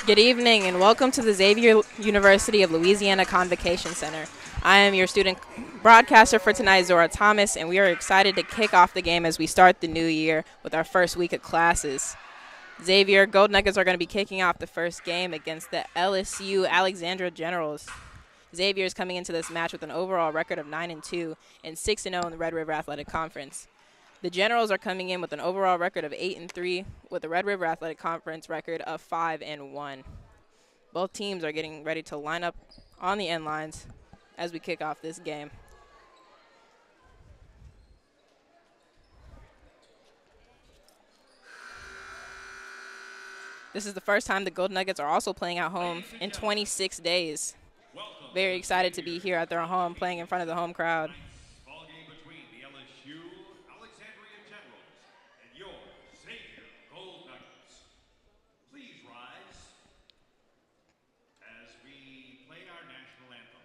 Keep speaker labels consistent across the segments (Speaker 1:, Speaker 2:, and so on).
Speaker 1: Good evening and welcome to the Xavier University of Louisiana Convocation Center. I am your student broadcaster for tonight, Zora Thomas, and we are excited to kick off the game as we start the new year with our first week of classes. Xavier Gold Nuggets are going to be kicking off the first game against the LSU-Alexandria Generals. Xavier is coming into this match with an overall record of 9-2 and 6-0 in the Red River Athletic Conference. The Generals are coming in with an overall record of 8-3 with the Red River Athletic Conference record of 5-1. Both teams are getting ready to line up on the end lines as we kick off this game. This is the first time the Gold Nuggets are also playing at home in 26 days. Very excited to be here at their home playing in front of the home crowd.
Speaker 2: Ball game between the LSU-Alexandria Generals and your Xavier Gold Nuggets. Please rise as we play our national anthem.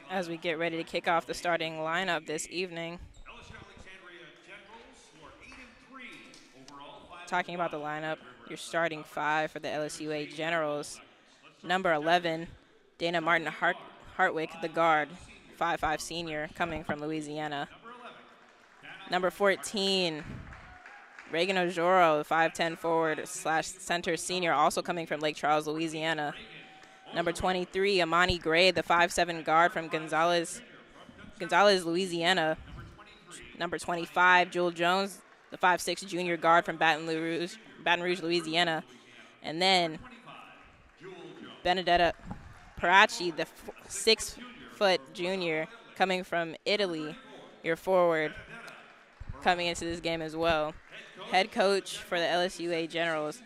Speaker 1: As we get ready to kick off the starting lineup this evening.
Speaker 2: LSU-Alexandria Generals who are 8-3 overall.
Speaker 1: Talking about the lineup, your starting five for the LSUA Generals. Number 11, Dana Martin Hartwick, the guard, 5'5" senior, coming from Louisiana. Number 14, Reagan Ojoro, 5'10" forward / center senior, also coming from Lake Charles, Louisiana. Number 23, Amani Gray, the 5'7" guard from Gonzales, Louisiana. Number 25, Jewel Jones, the 5'6" junior guard from Baton Rouge, Louisiana. And then Benedetta Paracci, the 6-foot junior coming from Italy, your forward, coming into this game as well. Head coach for the LSUA Generals,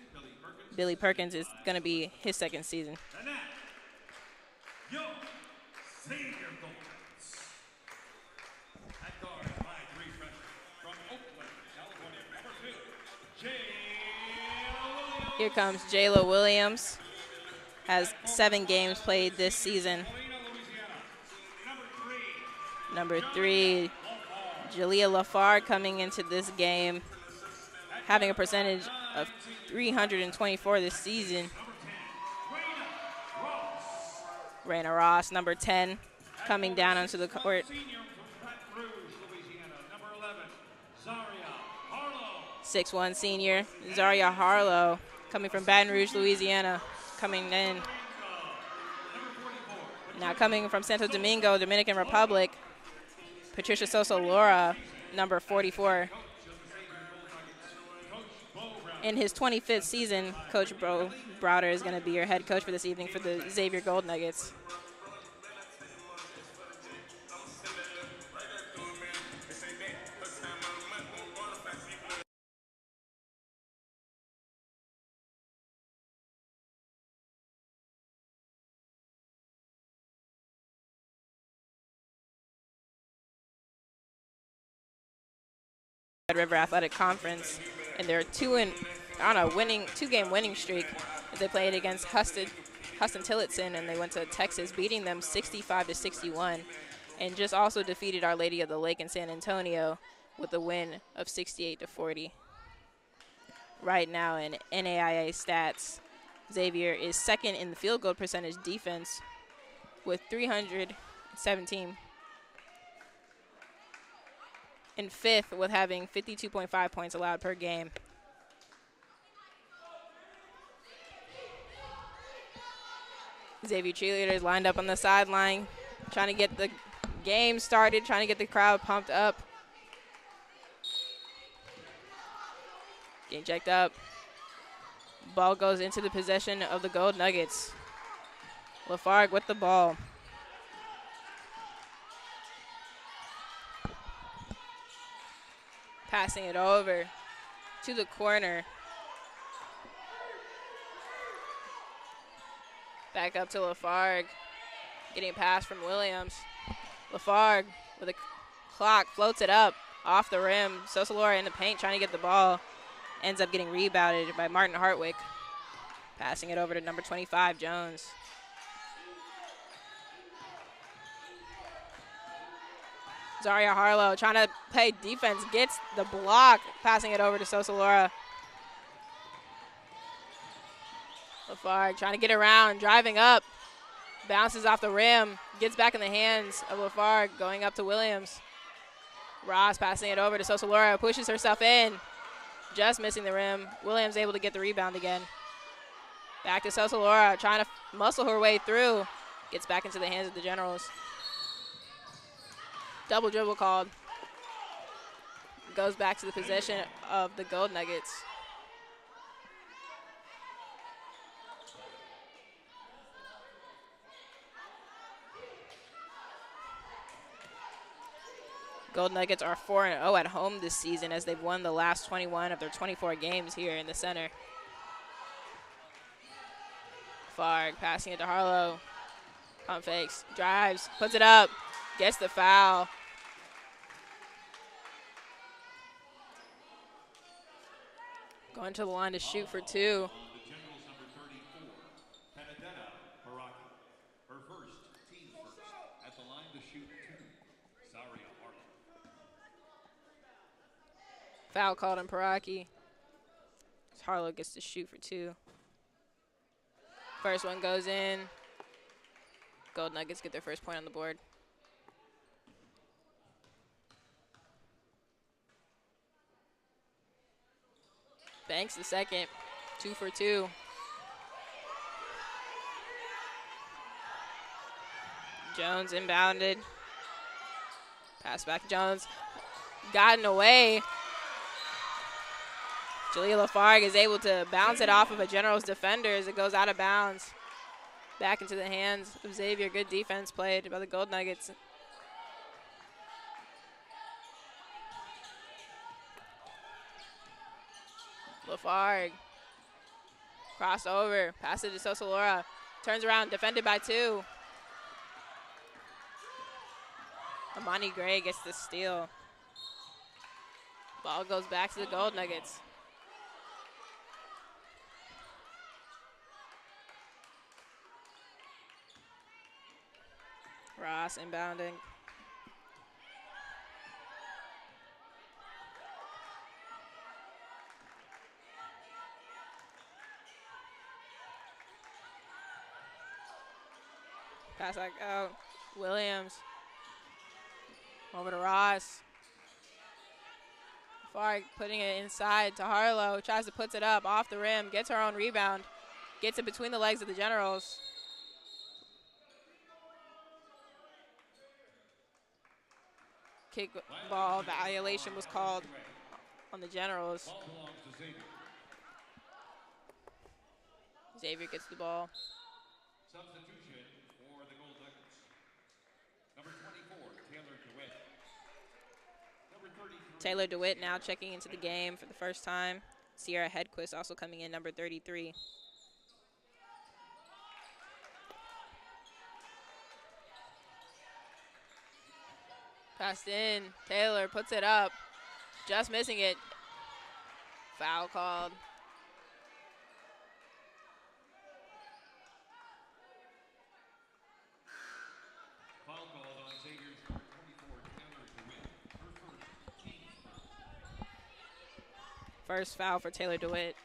Speaker 1: Billy Perkins, is going to be his second season.
Speaker 2: Yo, Xavier Gold Nuggets. At guard, 5'3" freshman from Oakland, California. Number 2, Jayla Williams.
Speaker 1: Here comes Jayla Williams. Has 7 games played this season. Number 3, Jalea Lafar coming into this game, having a percentage of .324 this season. Raina Ross, number 10, coming down onto the court. 6'1" senior, Zaria Harlow, coming from Baton Rouge, Louisiana, coming in. Now coming from Santo Domingo, Dominican Republic, Patricia Sosa-Lora, number 44. In his 25th season, Coach Bo Browder is going to be your head coach for this evening for the Xavier Gold Nuggets. Red River Athletic Conference, and they're on a 2-game winning streak as they played against Huston Tillotson, and they went to Texas, beating them 65-61, and just also defeated Our Lady of the Lake in San Antonio with a win of 68-40. right now in NAIA stats. Xavier is second in the field goal percentage defense with 317, and fifth with having 52.5 points allowed per game. Xavier cheerleaders lined up on the sideline, trying to get the game started, trying to get the crowd pumped up. Getting checked up. Ball goes into the possession of the Gold Nuggets. Lafargue with the ball. Passing it over to the corner. Back up to Lafargue. Getting a pass from Williams. Lafargue with a clock, floats it up off the rim. Sosalora in the paint trying to get the ball. Ends up getting rebounded by Martin Hartwick. Passing it over to number 25, Jones. Zaria Harlow trying to play defense, gets the block, passing it over to Sosalora. Lafargue trying to get around, driving up, bounces off the rim, gets back in the hands of Lafargue, going up to Williams. Ross passing it over to Sosalora, pushes herself in, just missing the rim. Williams able to get the rebound again. Back to Sosalora, trying to muscle her way through, gets back into the hands of the Generals. Double dribble called. Goes back to the possession of the Gold Nuggets. Gold Nuggets are 4-0 at home this season as they've won the last 21 of their 24 games here in the center. Farg passing it to Harlow. Pump fakes, drives, puts it up, gets the foul. Going to the line to shoot for two.
Speaker 2: The Generals number 34, Benedetta Paraki. Her first, team first, at the line to shoot two, Zaria Harlow.
Speaker 1: Foul called on Paraki. Harlow gets to shoot for two. First one goes in. Gold Nuggets get their first point on the board. Banks the second, 2 for 2. Jones inbounded. Pass back to Jones. Gotten away. Julia Lafargue is able to bounce it off of a Generals defender as it goes out of bounds. Back into the hands of Xavier. Good defense played by the Gold Nuggets. Lafargue. Cross over. Pass it to Sosalora. Turns around. Defended by two. Amani Gray gets the steal. Ball goes back to the Gold Nuggets. Ross inbounding. Pass back out. Williams. Over to Ross. Farg putting it inside to Harlow. Tries to put it up off the rim. Gets her own rebound. Gets it between the legs of the Generals. Kick ball violation was called on the Generals.
Speaker 2: Ball belongs to Xavier.
Speaker 1: Xavier gets the ball.
Speaker 2: Substitution for the Gold Nuggets. Number 24, Taylor DeWitt. Number 33.
Speaker 1: Taylor DeWitt now checking into the game for the first time. Sierra Hedquist also coming in, number 33. Passed in. Taylor puts it up. Just missing it. Foul called.
Speaker 2: Foul called on Xavier's number 24, Taylor DeWitt. Her first, team
Speaker 1: First foul for Taylor DeWitt.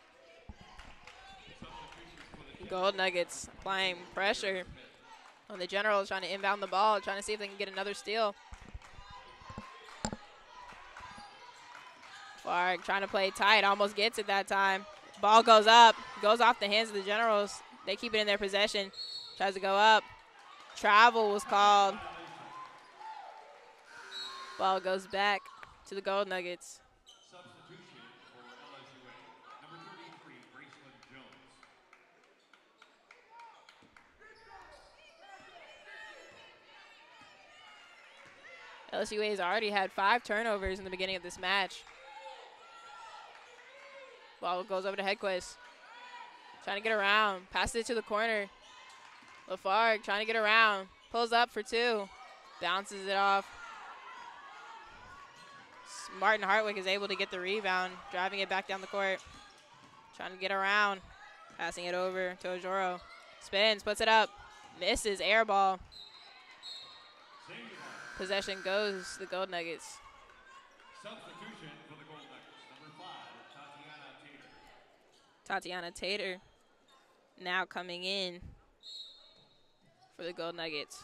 Speaker 1: Gold Nuggets applying pressure on the Generals, trying to inbound the ball, trying to see if they can get another steal. Clark trying to play tight, almost gets it that time. Ball goes up, goes off the hands of the Generals. They keep it in their possession. Tries to go up. Travel was called. Ball goes back to the Gold Nuggets.
Speaker 2: Substitution for LSU. Number 33, Graceland Jones.
Speaker 1: LSU has already had 5 turnovers in the beginning of this match. Ball goes over to Hedquist. Trying to get around. Passes it to the corner. Lafargue trying to get around. Pulls up for 2. Bounces it off. Martin Hartwick is able to get the rebound, driving it back down the court. Trying to get around. Passing it over to Ojoro. Spins, puts it up. Misses, air ball. Possession goes to the Gold Nuggets.
Speaker 2: Substitution for the Gold Nuggets. Number 5,
Speaker 1: Tatiana Tater now coming in for the Gold Nuggets.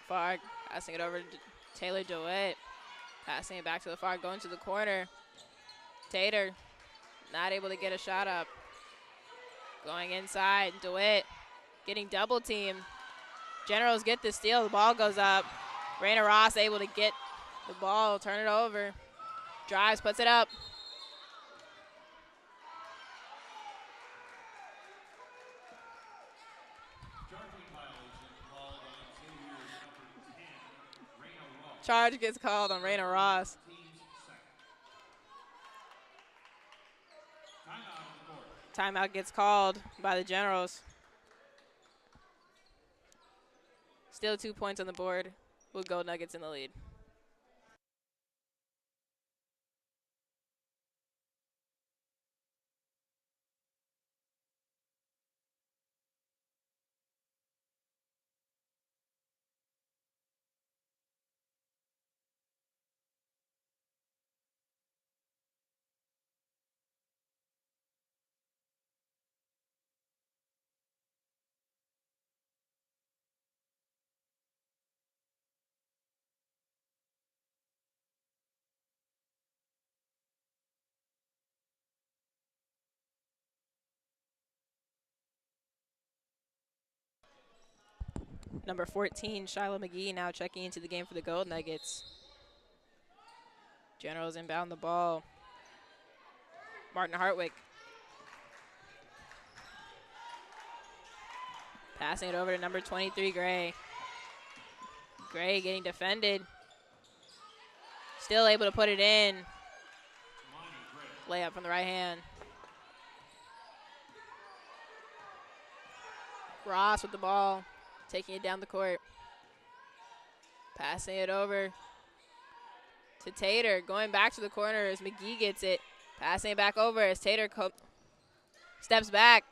Speaker 1: Farg passing it over to Taylor DeWitt. Passing it back to the Farg, going to the corner. Tater not able to get a shot up. Going inside, DeWitt getting double teamed. Generals get the steal, the ball goes up. Raina Ross able to get the ball, turn it over. Drives, puts it up. Charge gets called on Raina Ross. Timeout gets called by the Generals. Still 2 points on the board with Gold Nuggets in the lead. Number 14, Shiloh McGee, now checking into the game for the Gold Nuggets. Generals inbound the ball. Martin Hartwick. Passing it over to number 23, Gray. Gray getting defended. Still able to put it in. Layup from the right hand. Ross with the ball. Taking it down the court. Passing it over to Tater. Going back to the corner as McGee gets it. Passing it back over as Tater steps back.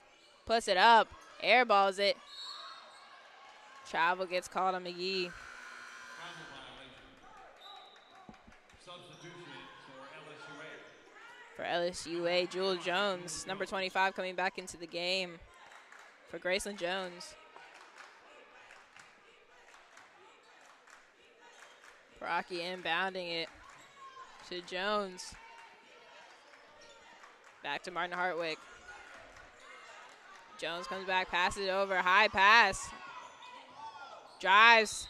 Speaker 1: Puts it up. Airballs it. Travel gets called on McGee.
Speaker 2: Substitution
Speaker 1: For LSUA, Jewel Jones, number 25, coming back into the game for Graceland Jones. Rocky inbounding it to Jones. Back to Martin Hartwick. Jones comes back, passes it over, high pass. Drives.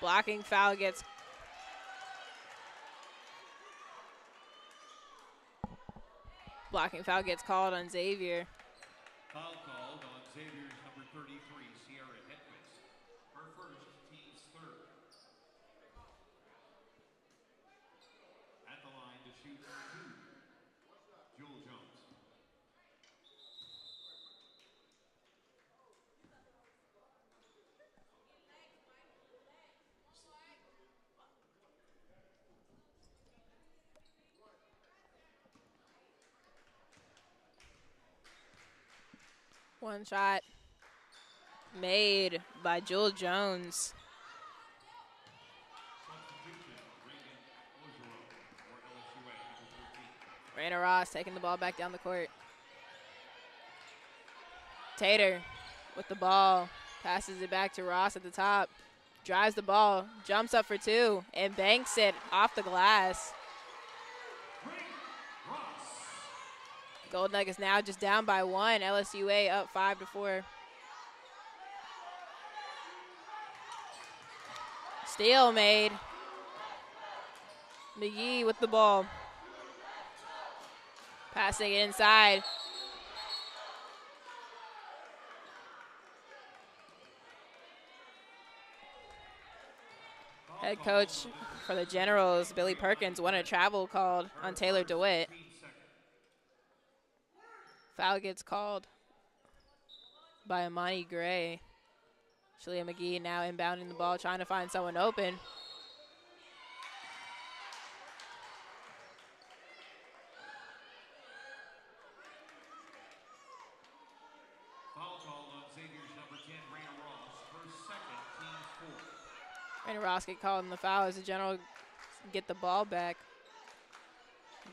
Speaker 1: Blocking foul gets. Blocking foul gets called on Xavier.
Speaker 2: Foul called on Xavier's number 33, Sierra Hedquist. Her first, team's third. At the line to shoot 2, Jewel Jones.
Speaker 1: One shot made by Jewel Jones. Raina Ross taking the ball back down the court. Tater with the ball, passes it back to Ross at the top, drives the ball, jumps up for two, and banks it off the glass. Gold Nuggets now just down by one. LSU up 5-4. Steal made. McGee with the ball. Passing it inside. Head coach for the Generals, Billy Perkins, wanted a travel called on Taylor DeWitt. Foul gets called by Amani Gray. Shalia McGee now inbounding the ball, trying to find someone open.
Speaker 2: Foul called on Xavier's number 10, Raina Ross, her second, team 4.
Speaker 1: Raina Ross get called in the foul as the General get the ball back.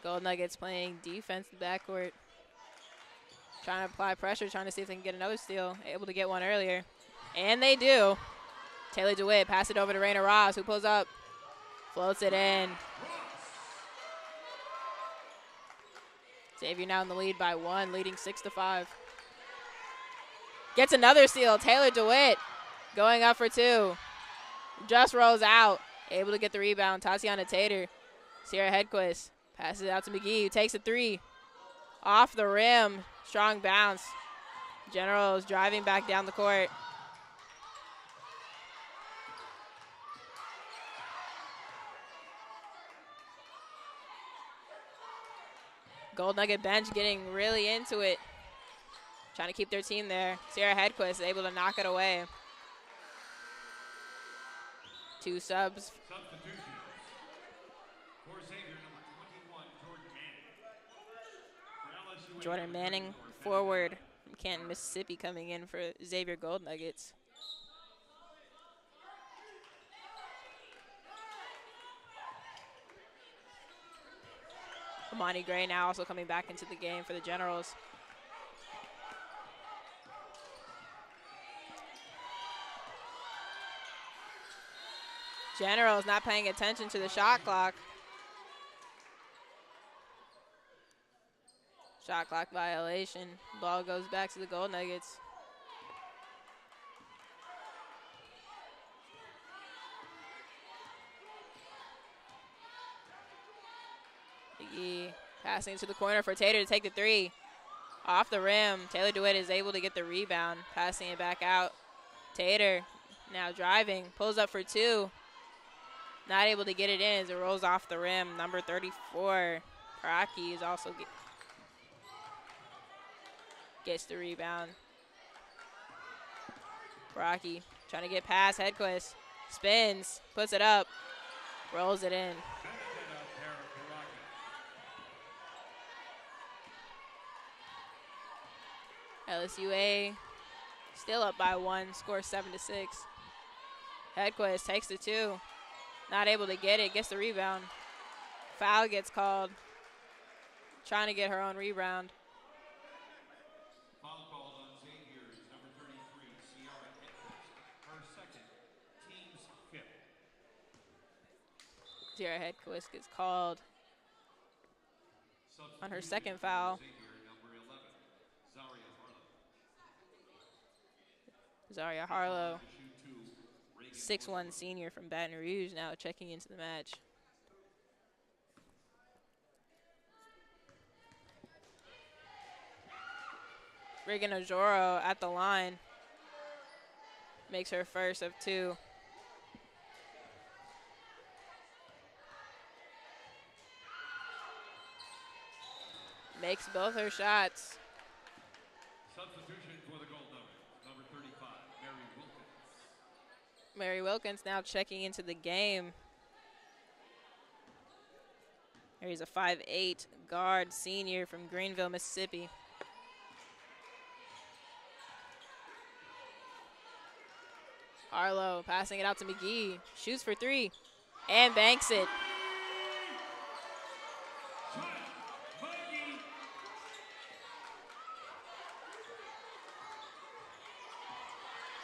Speaker 1: Gold Nuggets playing defense in the backcourt. Trying to apply pressure, trying to see if they can get another steal. Able to get one earlier. And they do. Taylor DeWitt pass it over to Raina Ross, who pulls up, floats it in. Xavier now in the lead by one, leading 6-5. Gets another steal. Taylor DeWitt going up for two. Just rolls out. Able to get the rebound. Tatiana Tater. Sierra Hedquist passes it out to McGee, who takes a three. Off the rim. Strong bounce. Generals driving back down the court. Gold Nugget bench getting really into it. Trying to keep their team there. Sierra Hedquist able to knock it away. Two subs.
Speaker 2: Substitution. For Xavier, number 21, Jordan Manning. For LSU,
Speaker 1: Jordan Manning, forward from Canton, Mississippi, coming in for Xavier Gold Nuggets. Amani Gray now also coming back into the game for the Generals. Generals not paying attention to the shot clock. Shot clock violation. Ball goes back to the Gold Nuggets. McGee passing to the corner for Tater to take the three. Off the rim. Taylor DeWitt is able to get the rebound, passing it back out. Tater now driving, pulls up for two. Not able to get it in as it rolls off the rim. Number 34, Paraki, is also gets the rebound. Paraki trying to get past Hedquist. Spins, puts it up, rolls it in. LSU still up by one, score 7-6. Hedquist takes the two. Not able to get it, gets the rebound. Foul gets called. Trying to get her own rebound.
Speaker 2: Foul called on Xavier's number 33, Sierra Hedquist, her second, team's 5th.
Speaker 1: Sierra Hedquist gets called on her second foul.
Speaker 2: Xavier, number 11, Zaria
Speaker 1: Zaria
Speaker 2: Harlow.
Speaker 1: Harlow, 6'1" senior from Baton Rouge, now checking into the match. Reagan Ojoro at the line. Makes her first of two. Makes both her shots.
Speaker 2: Substitution for the Gold Nuggets, number 35, Mary Wilkins.
Speaker 1: Mary Wilkins now checking into the game. Mary's a 5'8" guard senior from Greenville, Mississippi. Harlow passing it out to McGee. Shoots for three and banks it.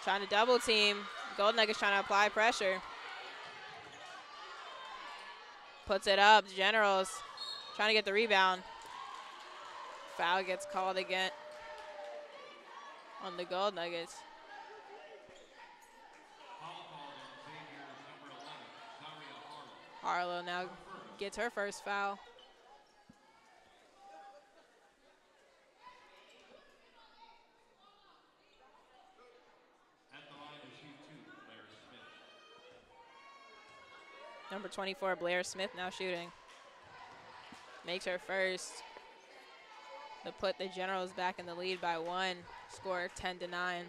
Speaker 1: Trying to double team. Gold Nuggets trying to apply pressure. Puts it up. Generals trying to get the rebound. Foul gets called again on the Gold Nuggets. Harlow now gets her first foul.
Speaker 2: At the line to shoot two, Blair Smith.
Speaker 1: Number 24, Blair Smith now shooting. Makes her first to put the Generals back in the lead by one. Score 10-9.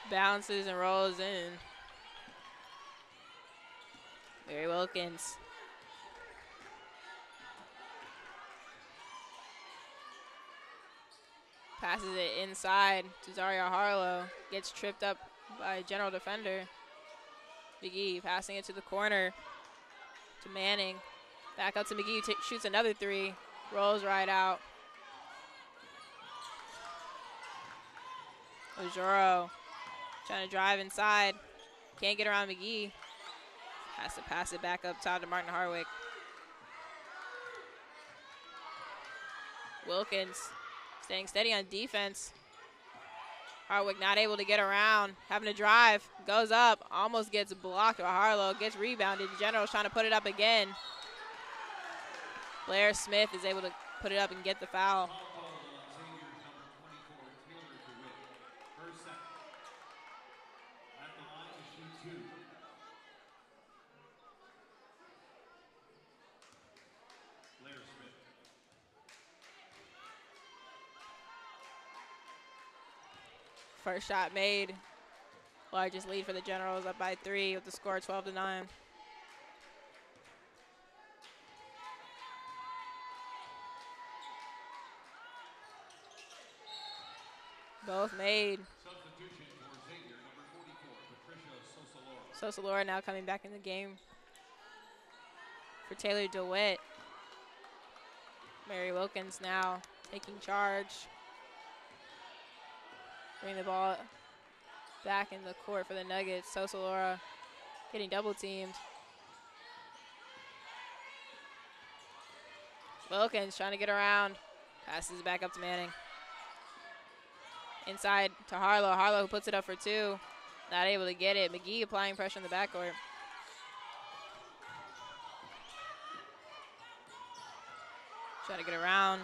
Speaker 1: Bounces and rolls in. Mary Wilkins. Passes it inside to Zaria Harlow. Gets tripped up by a General defender. McGee passing it to the corner to Manning. Back up to McGee, shoots another three. Rolls right out. Ojoro trying to drive inside. Can't get around McGee. Has to pass it back up top to Martin Harwick. Wilkins staying steady on defense. Harwick not able to get around, having to drive, goes up, almost gets blocked by Harlow, gets rebounded. General's trying to put it up again. Blair Smith is able to put it up and get the foul. First shot made. Largest lead for the Generals, up by 3 with the score 12-9. Both made.
Speaker 2: Substitution for Xavier, number 44, Patricia Sosalora.
Speaker 1: Sosalora now coming back in the game for Taylor DeWitt. Mary Wilkins now taking charge. Bring the ball back in the court for the Nuggets. Sosalora getting double teamed. Wilkins trying to get around. Passes it back up to Manning. Inside to Harlow. Harlow who puts it up for two. Not able to get it. McGee applying pressure in the backcourt. Trying to get around.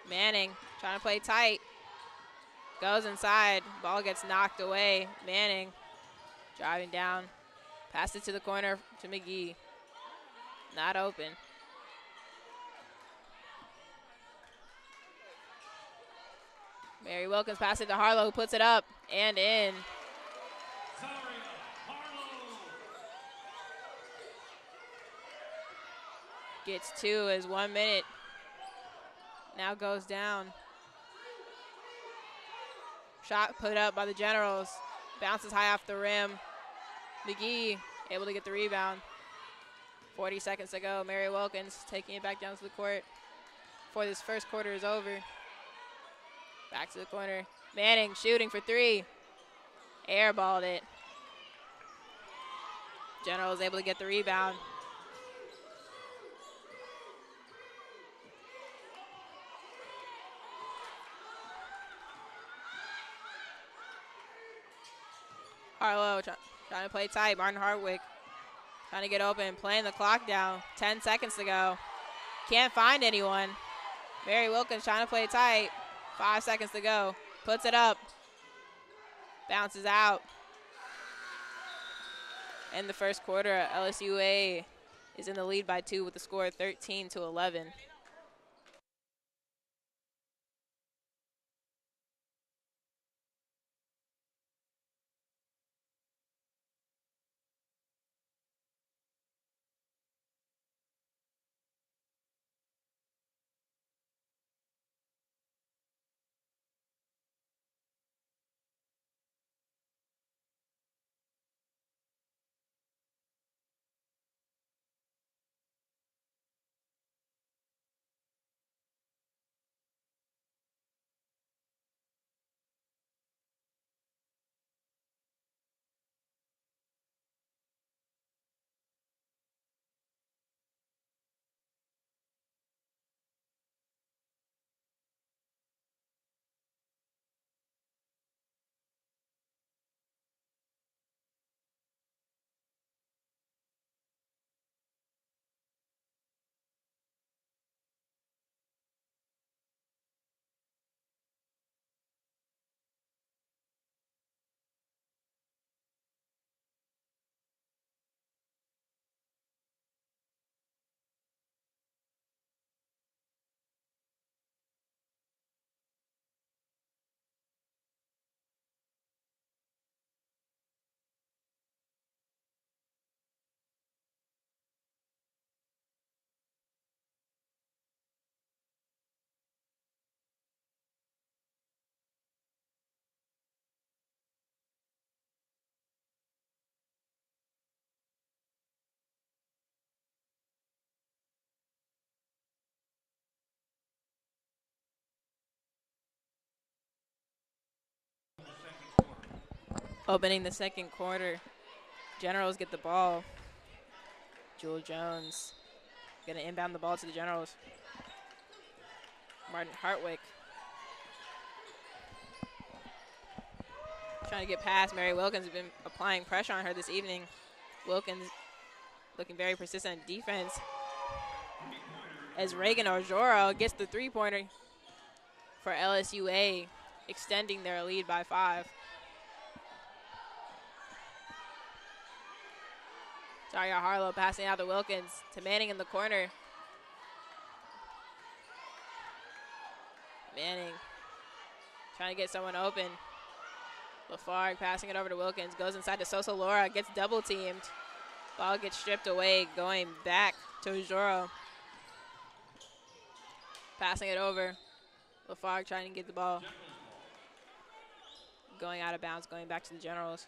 Speaker 1: Manning trying to play tight. Goes inside. Ball gets knocked away. Manning driving down. Pass it to the corner to McGee. Not open. Mary Wilkins passes it to Harlow, who puts it up and in.
Speaker 2: Zaria Harlow.
Speaker 1: Gets two as 1 minute now goes down. Shot put up by the Generals. Bounces high off the rim. McGee able to get the rebound. 40 seconds to go. Mary Wilkins taking it back down to the court before this first quarter is over. Back to the corner. Manning shooting for three. Airballed it. General is able to get the rebound. Harlow trying to play tight. Martin Hardwick trying to get open, playing the clock down. 10 seconds to go. Can't find anyone. Mary Wilkins trying to play tight. 5 seconds to go. Puts it up. Bounces out. In the first quarter, LSU is in the lead by 2 with the score 13-11. Opening the second quarter, Generals get the ball. Jewel Jones gonna inbound the ball to the Generals. Martin Hartwick trying to get past Mary Wilkins. Has been applying pressure on her this evening. Wilkins looking very persistent in defense. As Reagan Ojoro gets the three-pointer for LSUA, extending their lead by 5. Zaria Harlow passing out to Wilkins, to Manning in the corner. Manning trying to get someone open. Lafargue passing it over to Wilkins, goes inside to Sosa Laura, gets double teamed. Ball gets stripped away, going back to Ojoro. Passing it over. Lafargue trying to get the ball. Going out of bounds, going back to the Generals.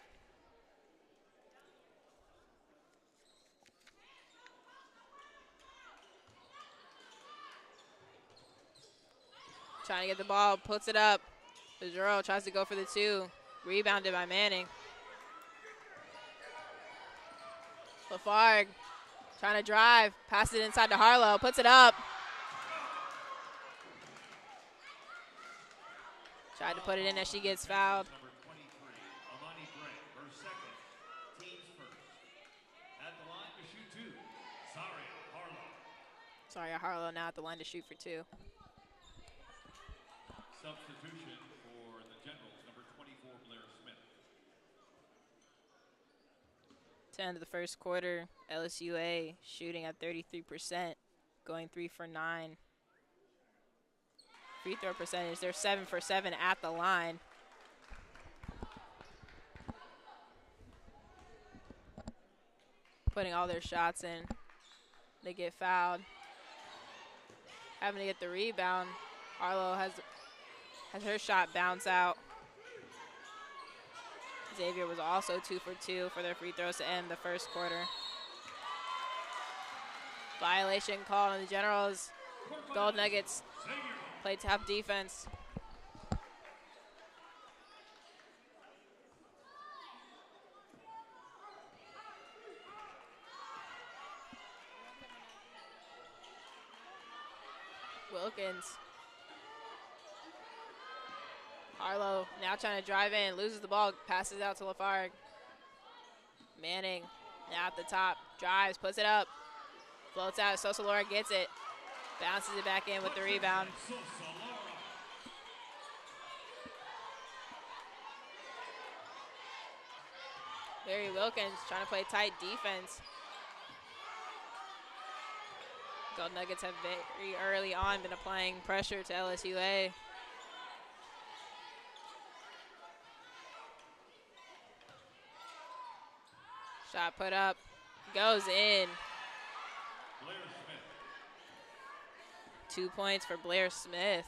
Speaker 1: Trying to get the ball, puts it up. Ojoro tries to go for the 2. Rebounded by Manning. Lafargue trying to drive, passes it inside to Harlow, puts it up. Tried to put it in as she gets fouled.
Speaker 2: Number 23, Amani Gray, her second, team's first. At the line to shoot 2, Zaria Harlow.
Speaker 1: Zaria Harlow now at the line to shoot for 2.
Speaker 2: Substitution for the Generals, number 24, Blair Smith.
Speaker 1: 10 of the first quarter, LSUA shooting at 33%, going 3 for 9. Free throw percentage, they're 7 for 7 at the line. Putting all their shots in. They get fouled. Having to get the rebound. Harlow has her shot bounce out. Xavier was also 2 for 2 for their free throws to end the first quarter. Violation called on the Generals. Gold Nuggets play tough defense. Wilkins. Harlow now trying to drive in, loses the ball, passes out to Lafargue. Manning now at the top, drives, puts it up, floats out. Sosa Laura gets it, bounces it back in with the rebound. Barry Wilkins trying to play tight defense. Gold Nuggets have very early on been applying pressure to LSUA. Shot put up, goes in.
Speaker 2: Blair Smith.
Speaker 1: 2 points for Blair Smith.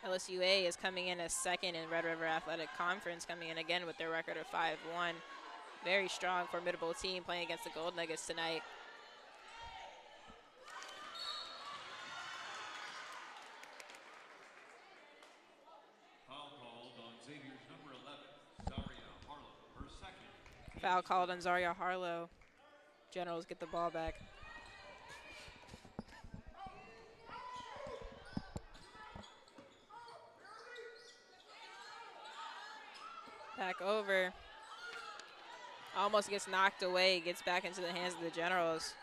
Speaker 1: LSUA is coming in as second in Red River Athletic Conference, coming in again with their record of 5-1. Very strong, formidable team playing against the Gold Nuggets tonight.
Speaker 2: Foul called on Xavier's number 11, Zaria Harlow, her second.
Speaker 1: Foul called on Zaria Harlow. Generals get the ball back. Back over. Almost gets knocked away, gets back into the hands of the Generals.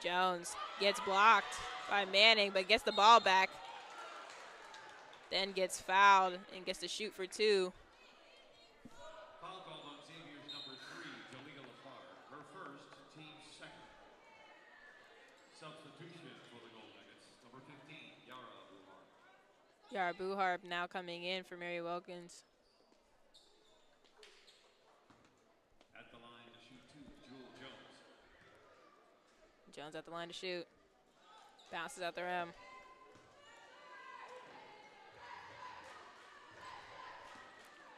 Speaker 1: Jones gets blocked by Manning, but gets the ball back. Then gets fouled and gets to shoot for 2.
Speaker 2: Foul called on Xavier's number 3, Jalila Lafargue, her first, team's second. Substitution for the Gold Nuggets, number 15, Yara Buhar.
Speaker 1: Yara Buharb now coming in for Mary Wilkins.
Speaker 2: At the line to shoot 2, Jewel Jones.
Speaker 1: Jones at the line to shoot. Bounces out the rim.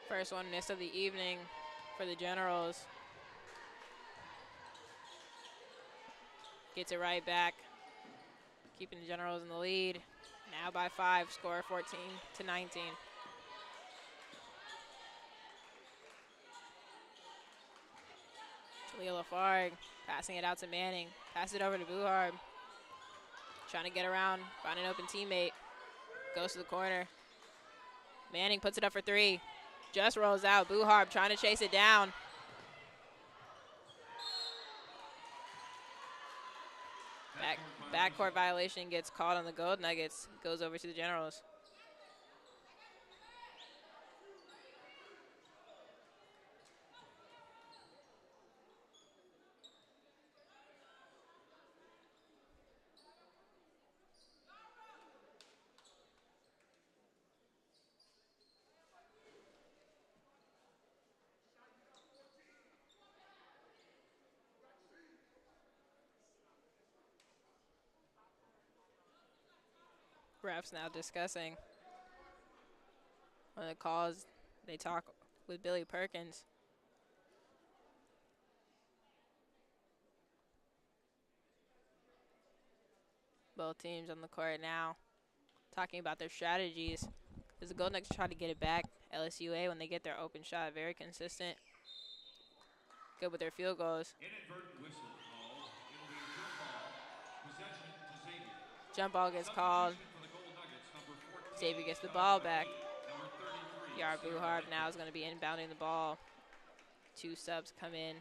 Speaker 1: First one missed of the evening for the Generals. Gets it right back. Keeping the Generals in the lead. Now by 5, score 14-19. Talia Lafargue passing it out to Manning. Pass it over to Buharb. Trying to get around, find an open teammate. Goes to the corner. Manning puts it up for 3. Just rolls out. Buharb trying to chase it down. Backcourt violation gets called on the Gold Nuggets. Goes over to the Generals. Refs now discussing one of the calls. They talk with Billy Perkins. Both teams on the court now talking about their strategies. As the Golden Knights try to get it back, LSUA, when they get their open shot, very consistent. Good with their field goals.
Speaker 2: Inadvertent whistle call. It'll be a jump ball. Possession to Xavier.
Speaker 1: Jump ball gets called.
Speaker 2: For the Gold Nuggets, number 14,
Speaker 1: Xavier gets the ball back.
Speaker 2: number 33.
Speaker 1: Yara Buharb now is going to be inbounding the ball. 2 subs come in.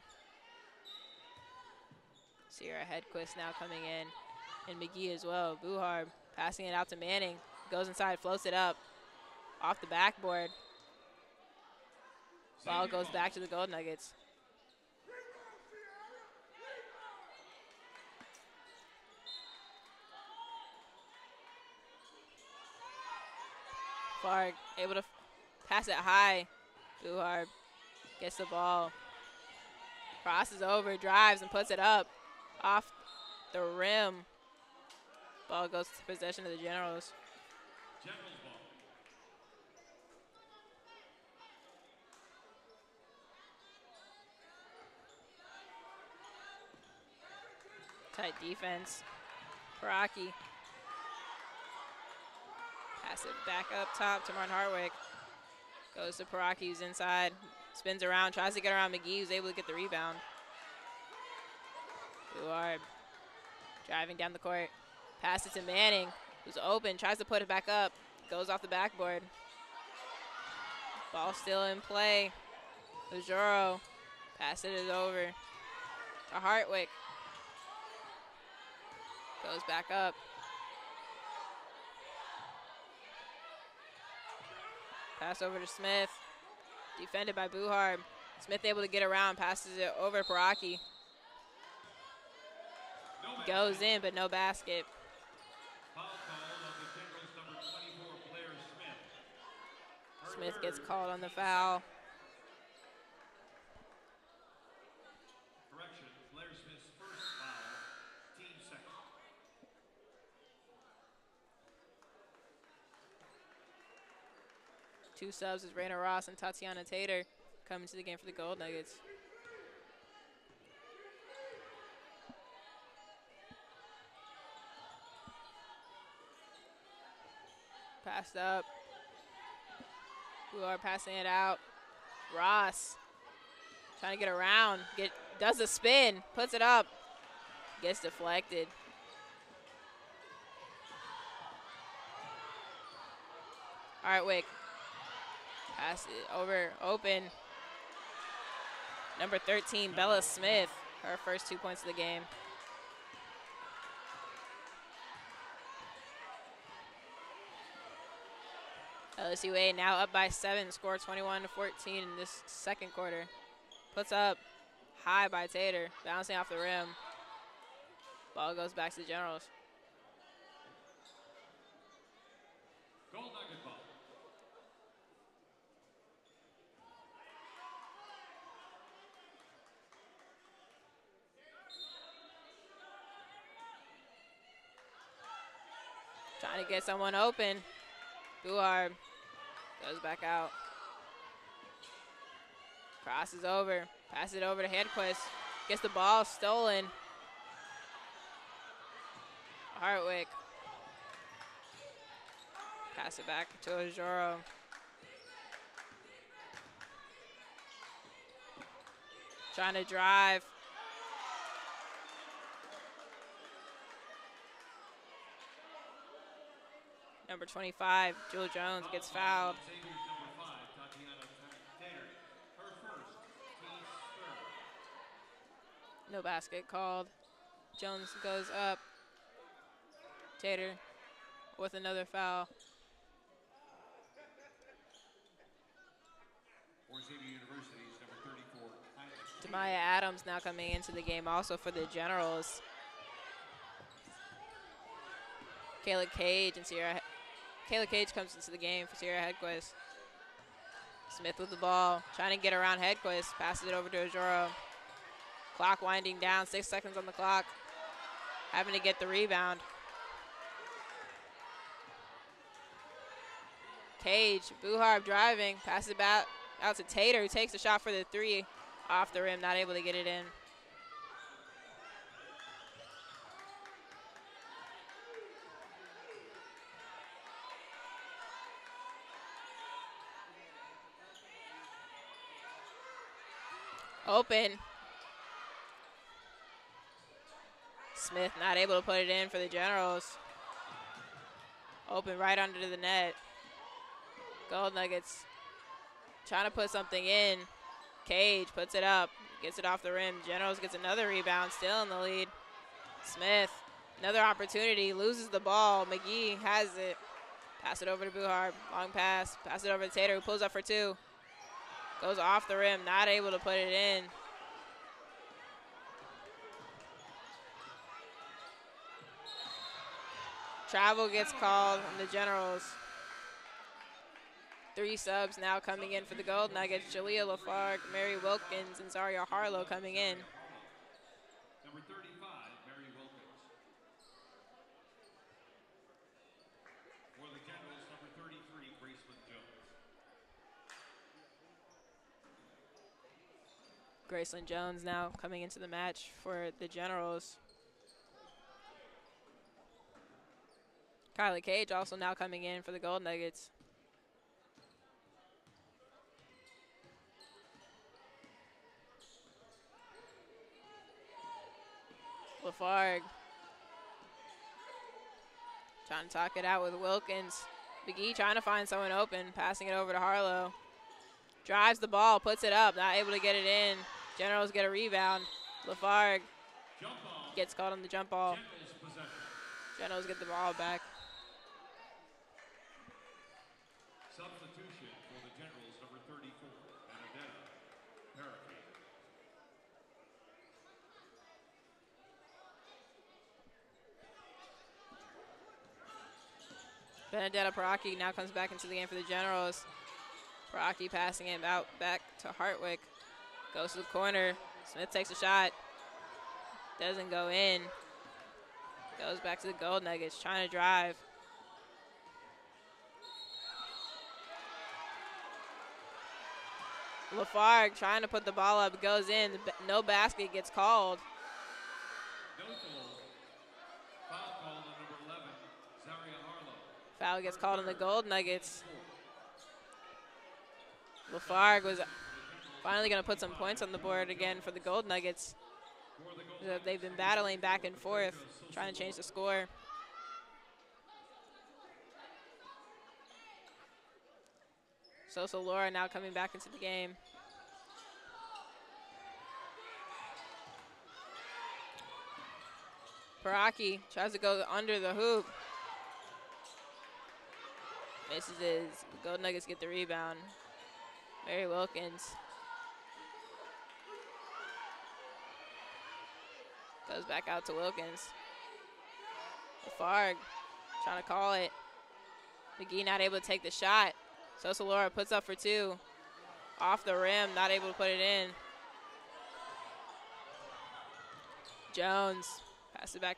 Speaker 1: Sierra Hedquist now coming in. And McGee as well. Buharb passing it out to Manning. Goes inside, floats it up. Off the backboard. Ball goes back to the Gold Nuggets. Clark able to pass it high. Buharb gets the ball. Crosses over, drives, and puts it up. Off the rim. Ball goes to possession of the Generals.
Speaker 2: Generals ball.
Speaker 1: Tight defense. Paraki. Pass it back up top to Martin Hartwick. Goes to Paraki, who's inside. Spins around, tries to get around McGee, who's able to get the rebound. Buharb driving down the court. Pass it to Manning, who's open, tries to put it back up. Goes off the backboard. Ball still in play. Ujoro. Pass it is over to Hartwick. Goes back up. Pass over to Smith. Defended by Buharb. Smith able to get around, passes it over to Paraki. Goes in, but no basket.
Speaker 2: Foul call on the Generals, number 24, Blair Smith.
Speaker 1: Smith gets called on the foul.
Speaker 2: Correction, Blair Smith's first foul, team second.
Speaker 1: Two subs is Raina Ross and Tatiana Tater coming to the game for the Gold Nuggets. Passed up. Buharb passing it out. Ross trying to get around. Does a spin. Puts it up. Gets deflected. Hartwick. Pass it over. Open. Number 13, Bella Smith. Her first 2 points of the game. LSUA now up by 7, score 21-14 in this second quarter. Puts up high by Tater, bouncing off the rim. Ball goes back to the Generals.
Speaker 2: Gold Nugget ball.
Speaker 1: Trying to get someone open. Buharb goes back out. Crosses over. Pass it over to Hedquist. Gets the ball stolen. Hartwick. Pass it back to Ojoro. Trying to drive. Number 25, Jewel Jones gets fouled. No basket called. Jones goes up. Tater with another foul. Demaya Adams now coming into the game also for the Generals. Kayla Cage comes into the game for Sierra Hedquist. Smith with the ball, trying to get around Hedquist, passes it over to Ojoro. Clock winding down, 6 seconds on the clock. Having to get the rebound. Cage, Buharb driving, passes it back out to Tater, who takes a shot for the three off the rim, not able to get it in. Open. Smith not able to put it in for the Generals. Open right under the net. Gold Nuggets trying to put something in. Cage puts it up, gets it off the rim. Generals gets another rebound, still in the lead. Smith, another opportunity, loses the ball. McGee has it. Pass it over to Buharb, long pass. Pass it over to Tater, who pulls up for two. Goes off the rim, not able to put it in. Travel gets called on the Generals. 3 subs now coming in for the Gold Nuggets. Jalea Lafargue, Mary Wilkins, and Zaria Harlow coming in.
Speaker 2: Number 35, Mary Wilkins. For the Generals, number 33, Graceland Jones.
Speaker 1: Graceland Jones now coming into the match for the Generals. Kylie Cage also now coming in for the Gold Nuggets. Lafargue trying to talk it out with Wilkins. McGee trying to find someone open, passing it over to Harlow. Drives the ball, puts it up, not able to get it in. Generals get a rebound. Lafargue gets caught on the jump ball. Generals get the ball back.
Speaker 2: Substitution for the Generals, number 34, Benedetta Paraki.
Speaker 1: Benedetta Paraki now comes back into the game for the Generals. Paraki passing it out back to Hartwick. Goes to the corner. Smith takes a shot. Doesn't go in. Goes back to the Gold Nuggets, trying to drive. Lafargue trying to put the ball up, goes in. No basket gets called.
Speaker 2: No goal. Foul called on number 11, Zaria Harlow.
Speaker 1: Foul gets called on the Gold Nuggets. Lafargue was finally going to put some points on the board again for the Gold Nuggets. They've been battling back and forth, trying to change the score. Sosa Laura now coming back into the game. Paraki tries to go under the hoop. Misses his. The Gold Nuggets get the rebound. Mary Wilkins goes back out to Wilkins. Lafargue trying to call it. McGee not able to take the shot. Sosa Laura puts up for two. Off the rim, not able to put it in. Jones passes it back.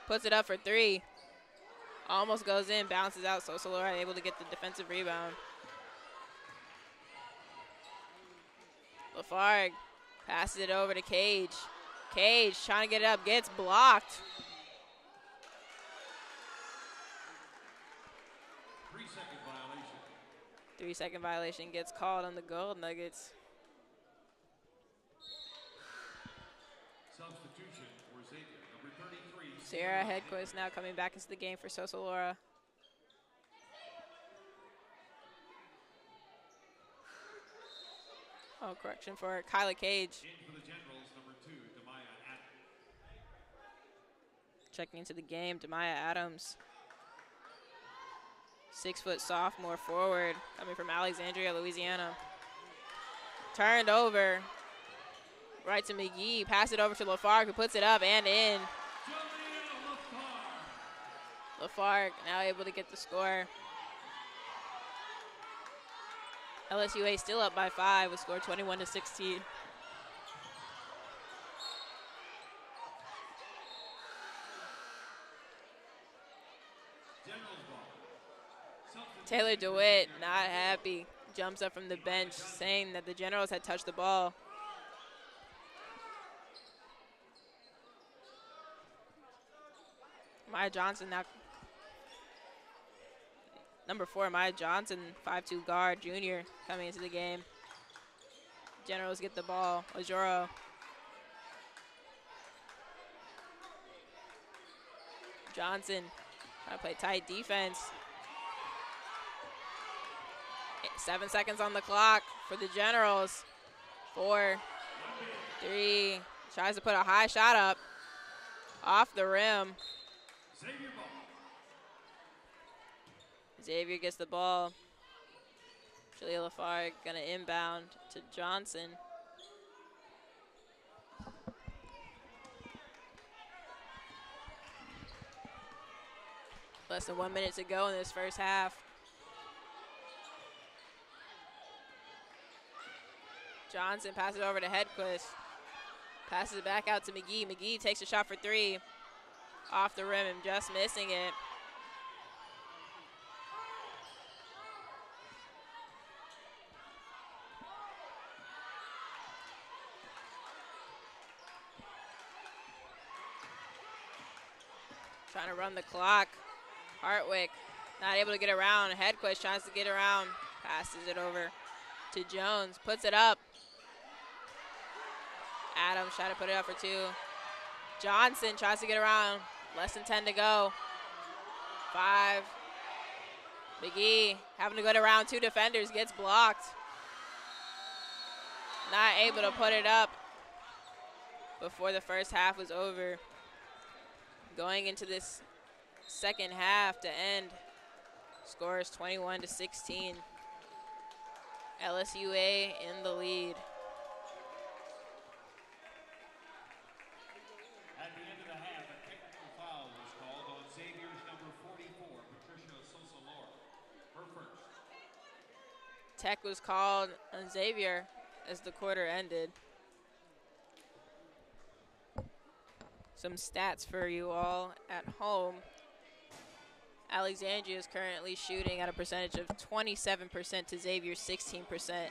Speaker 1: Puts it up for three. Almost goes in, bounces out. Sosa Laura able to get the defensive rebound. Lafargue passes it over to Cage. Cage trying to get it up, gets blocked. 3-second violation gets called on the Gold Nuggets.
Speaker 2: Substitution for Xavier, number 33.
Speaker 1: Sarah Hedquist now coming back into the game for Sosalora. Oh, correction for Kyla Cage.
Speaker 2: In for the Generals, number 2, Demaya Adams.
Speaker 1: Checking into the game, Demaya Adams. 6-foot sophomore forward coming from Alexandria, Louisiana. Turned over. Right to McGee. Pass it over to Lafargue, who puts it up and in. Lafargue now able to get the score. LSUA still up by 5 with score 21-16. Taylor DeWitt not happy. Jumps up from the bench saying that the Generals had touched the ball. Maya Johnson now. Number 4, Maya Johnson, 5'2" guard, junior, coming into the game. Generals get the ball. Ojoro. Johnson trying to play tight defense. 7 seconds on the clock for the Generals. 4, 3, tries to put a high shot up off the rim. Xavier gets the ball. Julia Lafargue gonna inbound to Johnson. Less than 1 minute to go in this first half. Johnson passes it over to Hedquist. Passes it back out to McGee. McGee takes a shot for 3. Off the rim and just missing it. Trying to run the clock. Hartwick not able to get around. Hedquist tries to get around. Passes it over to Jones. Puts it up. Adams trying to put it up for 2. Johnson tries to get around. Less than 10 to go. 5. McGee having to go around 2 defenders. Gets blocked. Not able to put it up before the first half was over. Going into this second half to end, score is 21-16. LSUA in the lead.
Speaker 2: At the end of the half, a technical foul was called on Xavier's number 44, Patricia Sosalora, her first.
Speaker 1: Tech was called on Xavier as the quarter ended. Some stats for you all at home. Alexandria is currently shooting at a percentage of 27% to Xavier's 16%.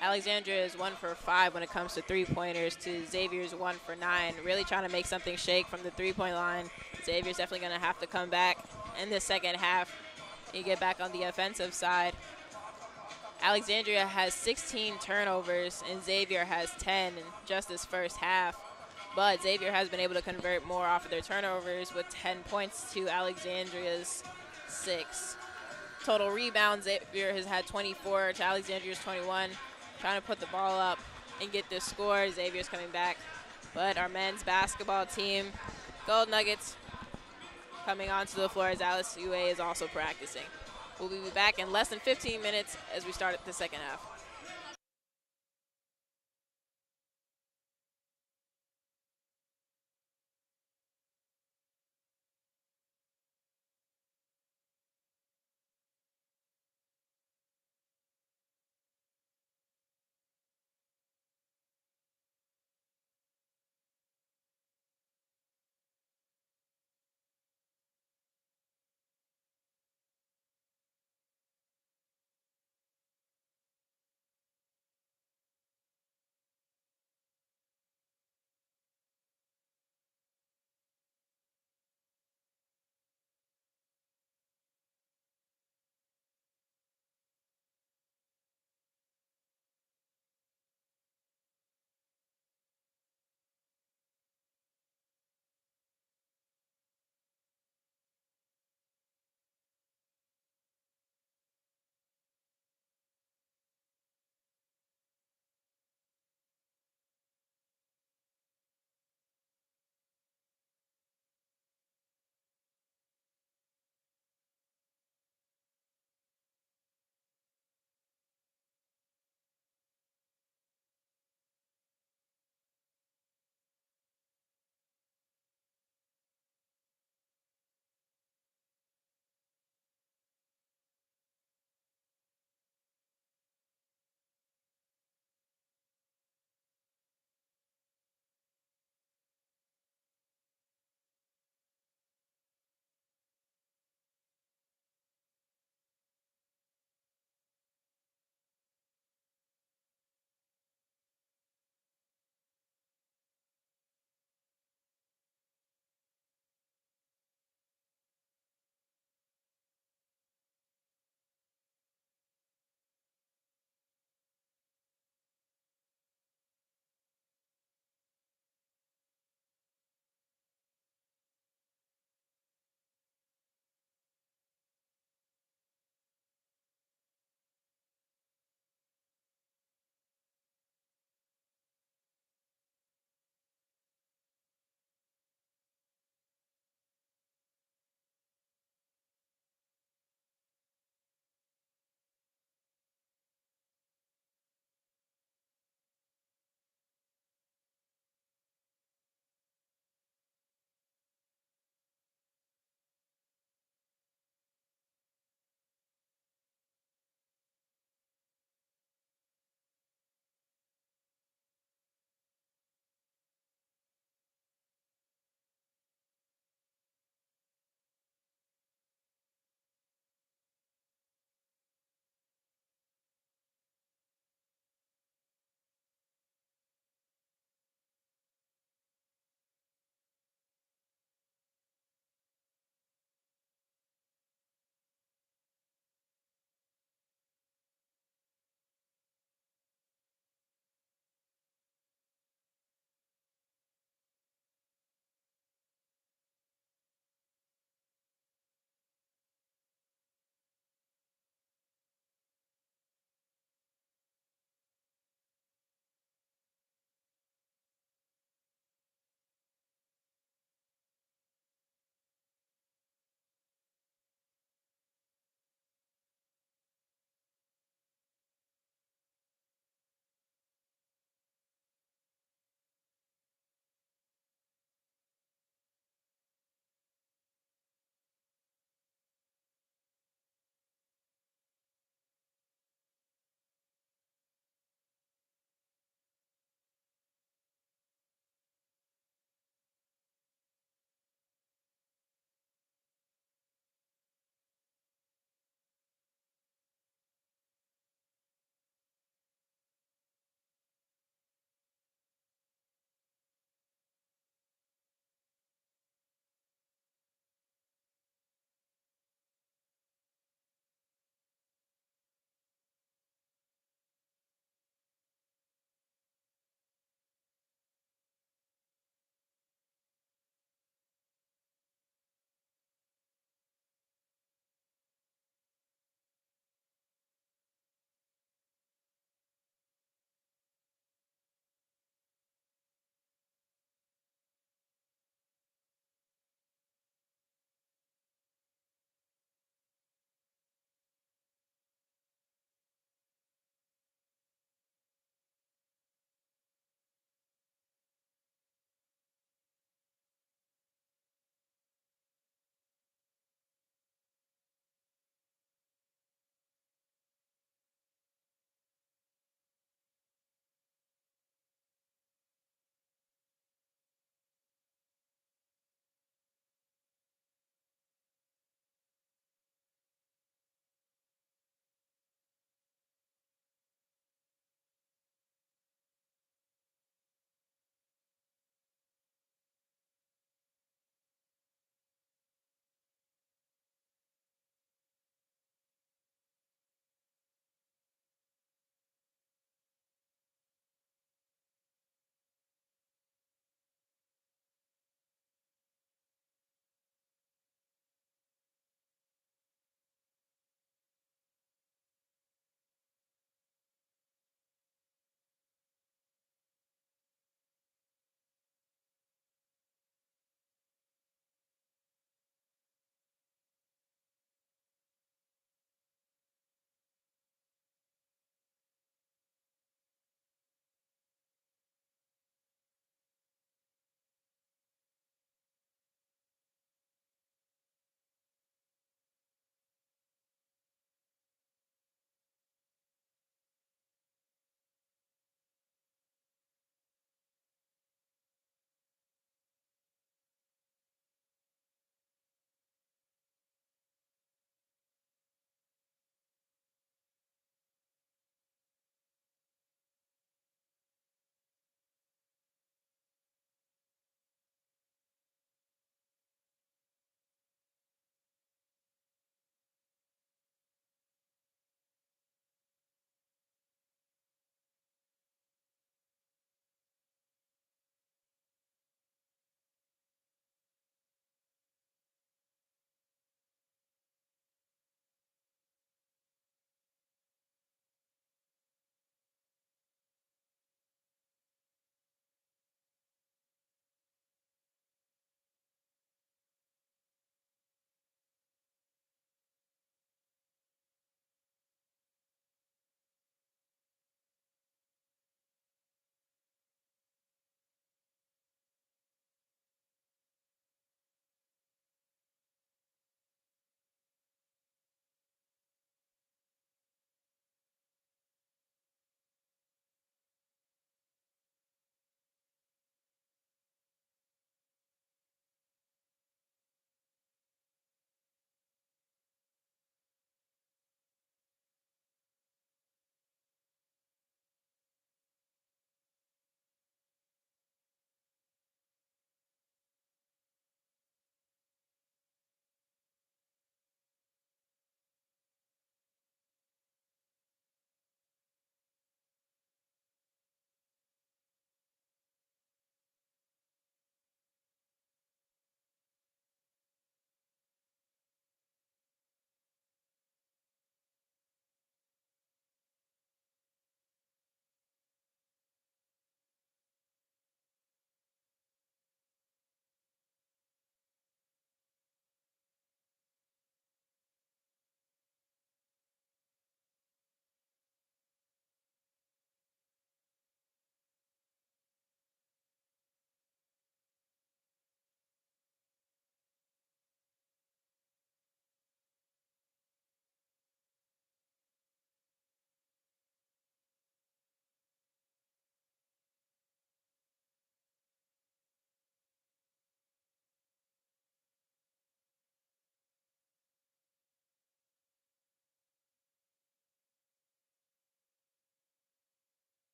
Speaker 1: Alexandria is 1 for 5 when it comes to three-pointers to Xavier's 1 for 9. Really trying to make something shake from the three-point line. Xavier's definitely going to have to come back in the second half and get back on the offensive side. Alexandria has 16 turnovers and Xavier has 10 in just this first half. But Xavier has been able to convert more off of their turnovers with 10 points to Alexandria's 6. Total rebounds, Xavier has had 24 to Alexandria's 21. Trying to put the ball up and get this score. Xavier's coming back. But our men's basketball team, Gold Nuggets, coming onto the floor as LSUA is also practicing. We'll be back in less than 15 minutes as we start the second half.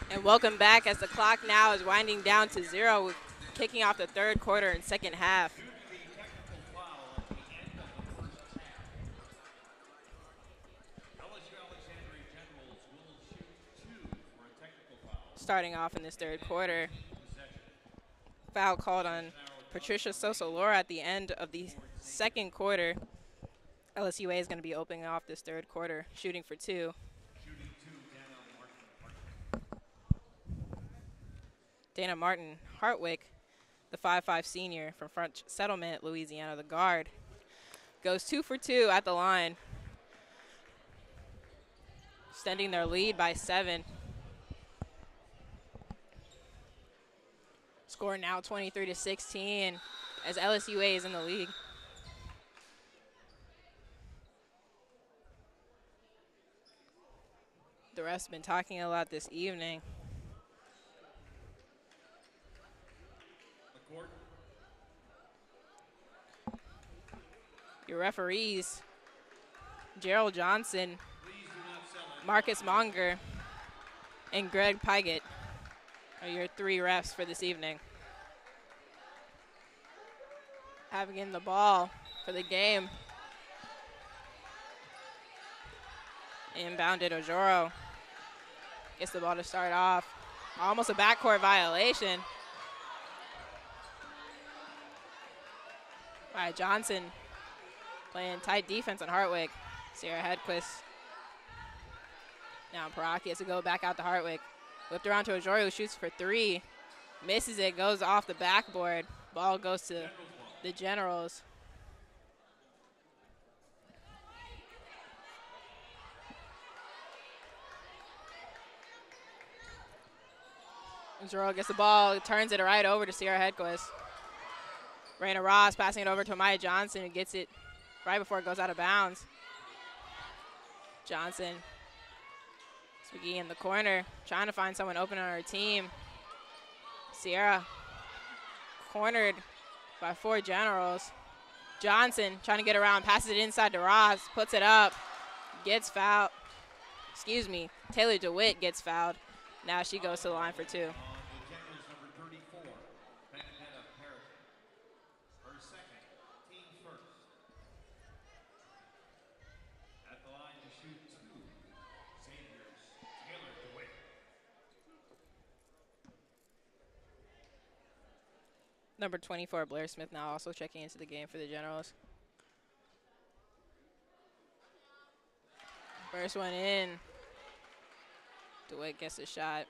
Speaker 1: And welcome back as the clock now is winding down to 0, with kicking off the third quarter and second half.
Speaker 2: Due to the technical foul at the end of the first half, LSU-Alexandria Generals will shoot 2 for a technical foul.
Speaker 1: Starting off in this third quarter,
Speaker 2: Possession.
Speaker 1: foul called on Patricia Sosa-Laura at the end of the second quarter. LSUA is going to be opening off this third quarter, shooting for 2.
Speaker 2: Shooting 2, Dana Martin.
Speaker 1: Dana Martin Hartwick, the 5'5" senior from French Settlement, Louisiana, the guard, goes 2 for 2 at the line, extending their lead by 7. Score now 23-16 as LSUA is in the lead. The refs have been talking a lot this evening.
Speaker 2: The court.
Speaker 1: Your referees, Gerald Johnson,
Speaker 2: Please do not sell it.
Speaker 1: Marcus Monger, and Greg Pygott are your 3 refs for this evening. Having in the ball for the game. Inbounded Ojoro. Gets the ball to start off. Almost a backcourt violation. All right, Johnson playing tight defense on Hartwick. Sierra Hedquist. Now Paraki has to go back out to Hartwick. Whipped around to Ojoro, who shoots for 3. Misses it, goes off the backboard. Ball goes to the Generals. Ojoro gets the ball, turns it right over to Sierra Hedquist. Raina Ross passing it over to Amaya Johnson, who gets it right before it goes out of bounds. Johnson, McGee in the corner, trying to find someone open on her team. Sierra cornered by 4 Generals. Johnson trying to get around, passes it inside to Ross, puts it up, gets fouled. Excuse me, Taylor DeWitt gets fouled. Now she goes to the line for 2.
Speaker 2: The Generals number 34, Benedetta Perry. Her second, team first. At the line to shoot 2, Xavier's Taylor DeWitt.
Speaker 1: Number 24, Blair Smith, now also checking into the game for the Generals. First one in. DeWitt gets a shot.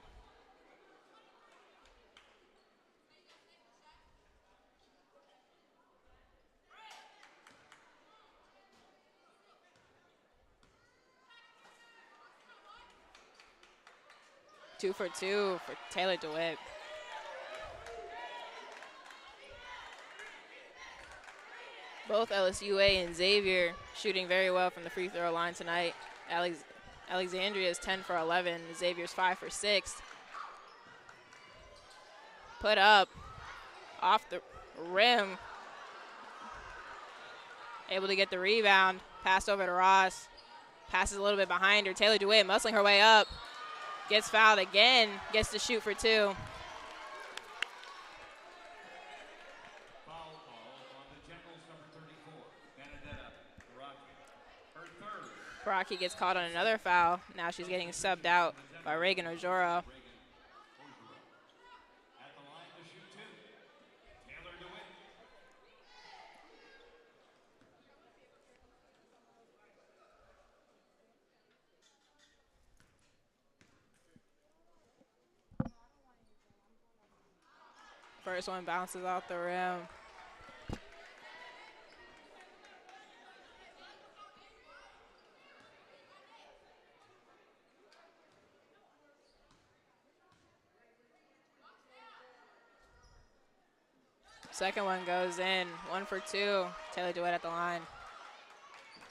Speaker 1: Two for 2 for Taylor DeWitt. Both LSUA and Xavier shooting very well from the free throw line tonight. Alexandria is 10 for 11. Xavier's 5 for 6. Put up off the rim. Able to get the rebound. Pass over to Ross. Passes a little bit behind her. Taylor DeWitt muscling her way up. Gets fouled again. Gets to shoot for 2. Paraki gets caught on another foul. Now she's getting subbed out by Reagan Ojoro. First one bounces off the rim. Second one goes in, 1 for 2. Taylor DeWitt at the line.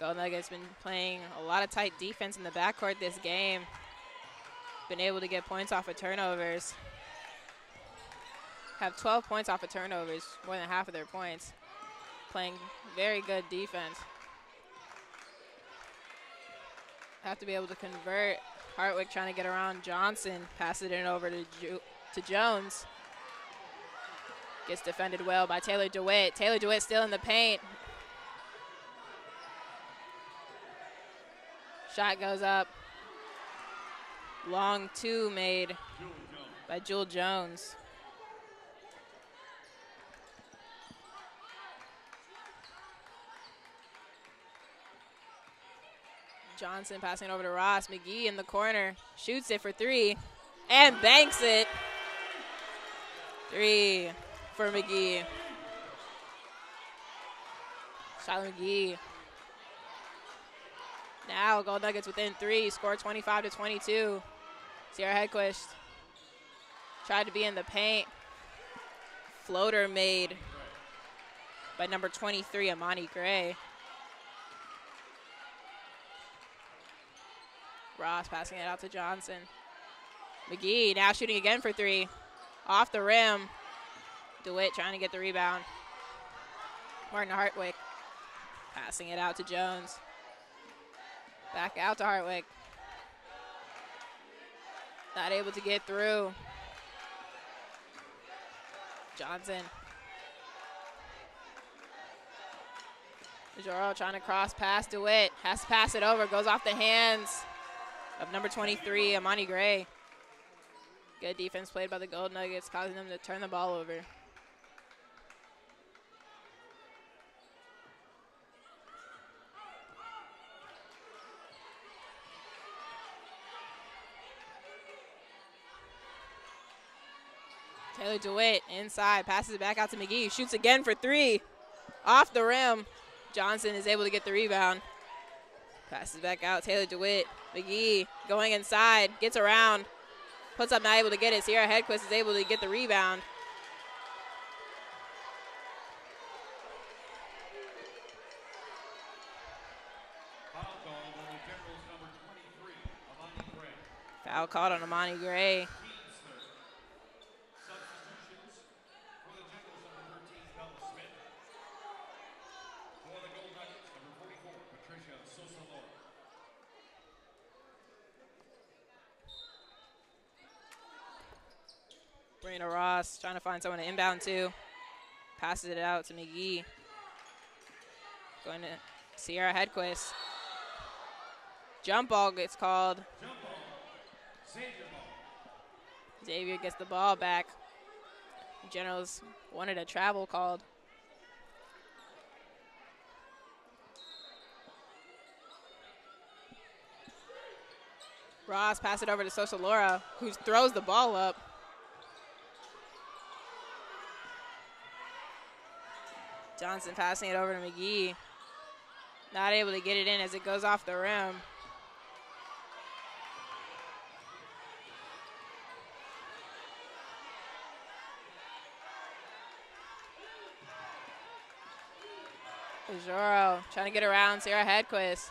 Speaker 1: Gold Nuggets been playing a lot of tight defense in the backcourt this game. Been able to get points off of turnovers. Have 12 points off of turnovers, more than half of their points. Playing very good defense. Have to be able to convert Hartwick trying to get around Johnson. Passes it over to Jones. Gets defended well by Taylor DeWitt. Taylor DeWitt still in the paint. Shot goes up. Long two made by Jewel Jones. Johnson passing it over to Ross. McGee in the corner. Shoots it for three. And banks it. Three for McGee. Shyla McGee. Now Gold Nuggets within three. Score 25-22. Sierra Hedquist tried to be in the paint. Floater made by number 23, Amani Gray. Ross passing it out to Johnson. McGee now shooting again for three. Off the rim. DeWitt trying to get the rebound. Martin Hartwick passing it out to Jones. Back out to Hartwick. Not able to get through. Johnson. Majoro trying to cross past DeWitt. Has to pass it over. Goes off the hands of number 23, Amani Gray. Good defense played by the Gold Nuggets, causing them to turn the ball over. Taylor DeWitt inside, passes it back out to McGee. Shoots again for three. Off the rim. Johnson is able to get the rebound. Passes back out, Taylor DeWitt. McGee going inside, gets around. Puts up, not able to get it. Sierra Hedquist is able to get the rebound. Foul called on Amani Gray. Brina Ross trying to find someone to inbound to. Passes it out to McGee. Going to Sierra Hedquist. Jump ball gets called. Xavier gets the ball back. Generals wanted a travel called. Ross passes it over to Sosalora, who throws the ball up. Johnson passing it over to McGee. Not able to get it in as it goes off the rim. Majoro trying to get around Sierra Hedquist.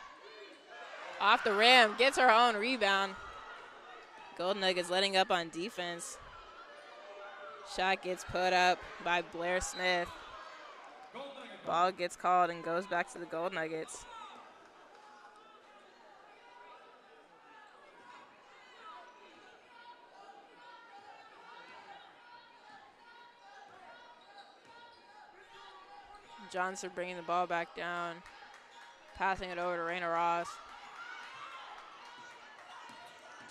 Speaker 1: Off the rim, gets her own rebound. Golden Nuggets letting up on defense. Shot gets put up by Blair Smith. Ball gets called and goes back to the Gold Nuggets. Johnson bringing the ball back down, passing it over to Raina Ross.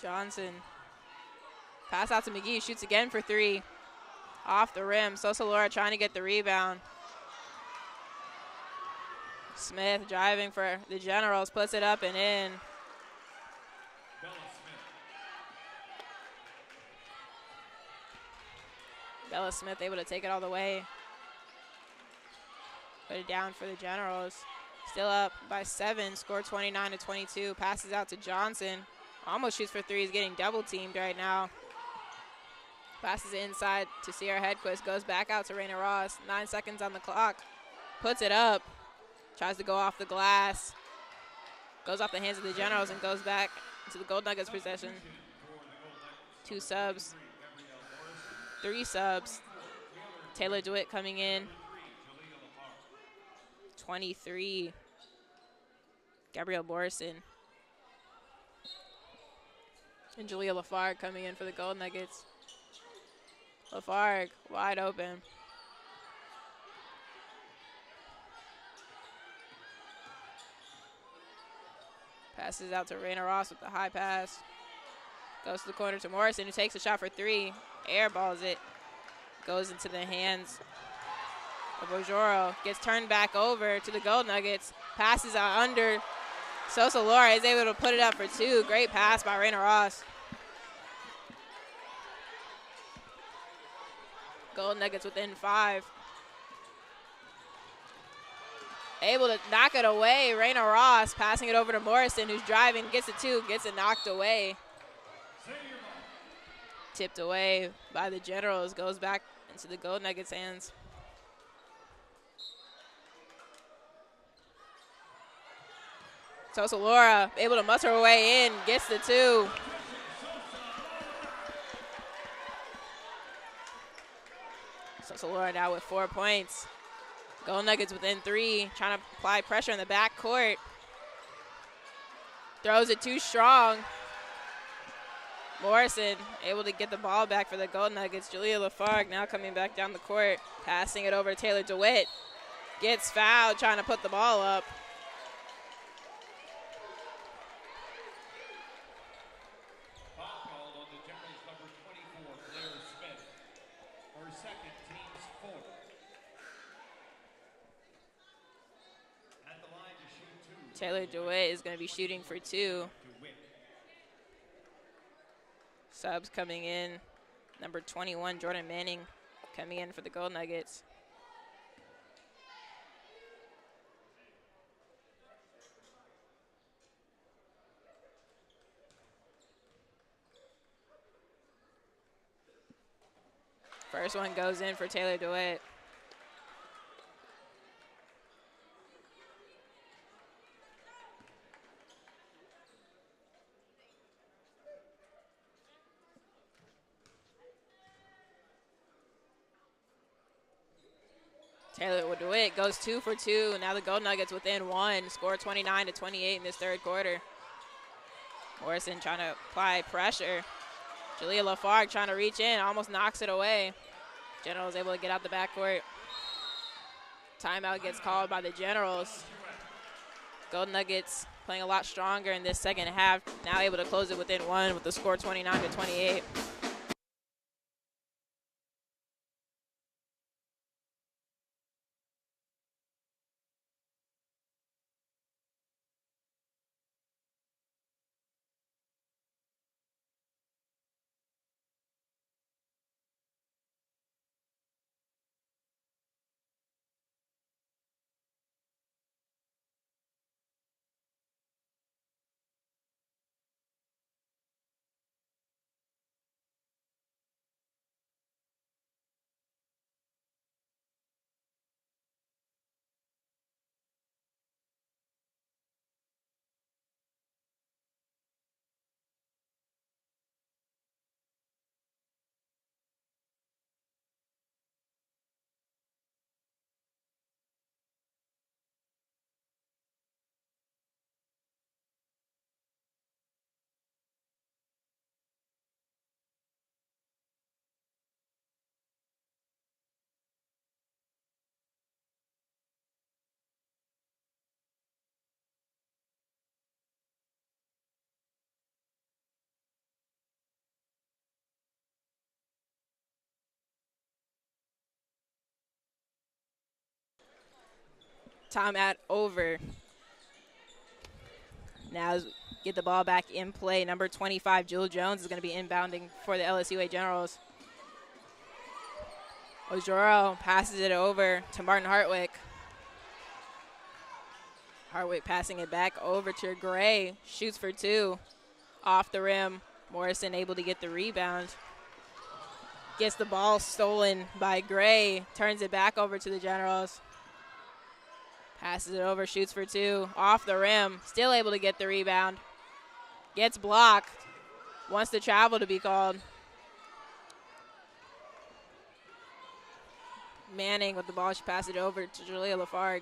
Speaker 1: Johnson, pass out to McGee, shoots again for three. Off the rim, Sosalora trying to get the rebound. Smith driving for the Generals, puts it up and in. Bella Smith able to take it all the way. Put it down for the Generals. Still up by 7, score 29-22. Passes out to Johnson. Almost shoots for three, he's getting double teamed right now. Passes it inside to Sierra Hedquist, goes back out to Raina Ross. 9 seconds on the clock. Puts it up. Tries to go off the glass. Goes off the hands of the Generals and goes back to the Gold Nuggets possession. 2 subs. 3 subs. Taylor DeWitt coming in. 23. Gabrielle Morrison. And Julia Lafargue coming in for the Gold Nuggets. Lafargue wide open. Passes out to Raina Ross with the high pass. Goes to the corner to Morrison, who takes a shot for three. Airballs it. Goes into the hands of Ojoro. Gets turned back over to the Gold Nuggets. Passes out under. Sosa Laura is able to put it up for two. Great pass by Raina Ross. Gold Nuggets within 5. Able to knock it away. Raina Ross passing it over to Morrison, who's driving, gets it two, gets it knocked away. Tipped away by the Generals, goes back into the Gold Nuggets' hands. Sosa Laura able to muscle her way in, gets the two. Sosa Laura now with 4 points. Gold Nuggets within 3, trying to apply pressure in the back court. Throws it too strong. Morrison able to get the ball back for the Gold Nuggets. Julia Lafargue now coming back down the court, passing it over to Taylor DeWitt. Gets fouled trying to put the ball up.
Speaker 2: Foul called on the Generals number 24, Blair Smith. Her second, team's fourth. At the line to shoot two.
Speaker 1: Taylor DeWitt is going to be shooting for 2. Subs coming in. Number 21, Jordan Manning, coming in for the Gold Nuggets. First one goes in for Taylor DeWitt. Taylor DeWitt goes 2 for 2. Now the Gold Nuggets within 1. Score 29-28 in this third quarter. Morrison trying to apply pressure. Julia Lafargue trying to reach in, almost knocks it away. Generals able to get out the backcourt. Timeout gets called by the Generals. Gold Nuggets playing a lot stronger in this second half. Now able to close it within 1 with the score 29-28. Timeout over. Now as we get the ball back in play, number 25, Jewel Jones, is going to be inbounding for the LSUA Generals. Ojoro passes it over to Martin Hartwick. Hartwick passing it back over to Gray. Shoots for 2. Off the rim. Morrison able to get the rebound. Gets the ball stolen by Gray. Turns it back over to the Generals. Passes it over, shoots for 2. Off the rim. Still able to get the rebound. Gets blocked. Wants the travel to be called. Manning with the ball. She passed it over to Julia Lafargue.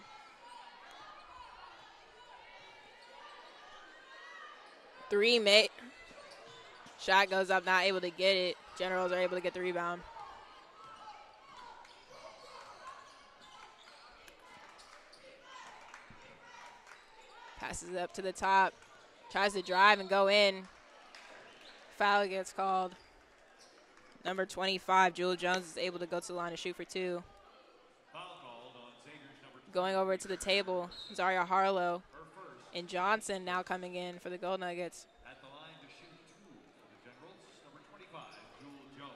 Speaker 1: Shot goes up, not able to get it. Generals are able to get the rebound. Passes it up to the top. Tries to drive and go in. Foul gets called. Number 25, Jewel Jones, is able to go to the line to shoot for 2.
Speaker 2: Foul called on Xavier's number 20.
Speaker 1: Going over to the table, Zaria Harlow. And Johnson now coming in for the Gold Nuggets.
Speaker 2: At the line to shoot 2 for the Generals, number 25, Jewel Jones.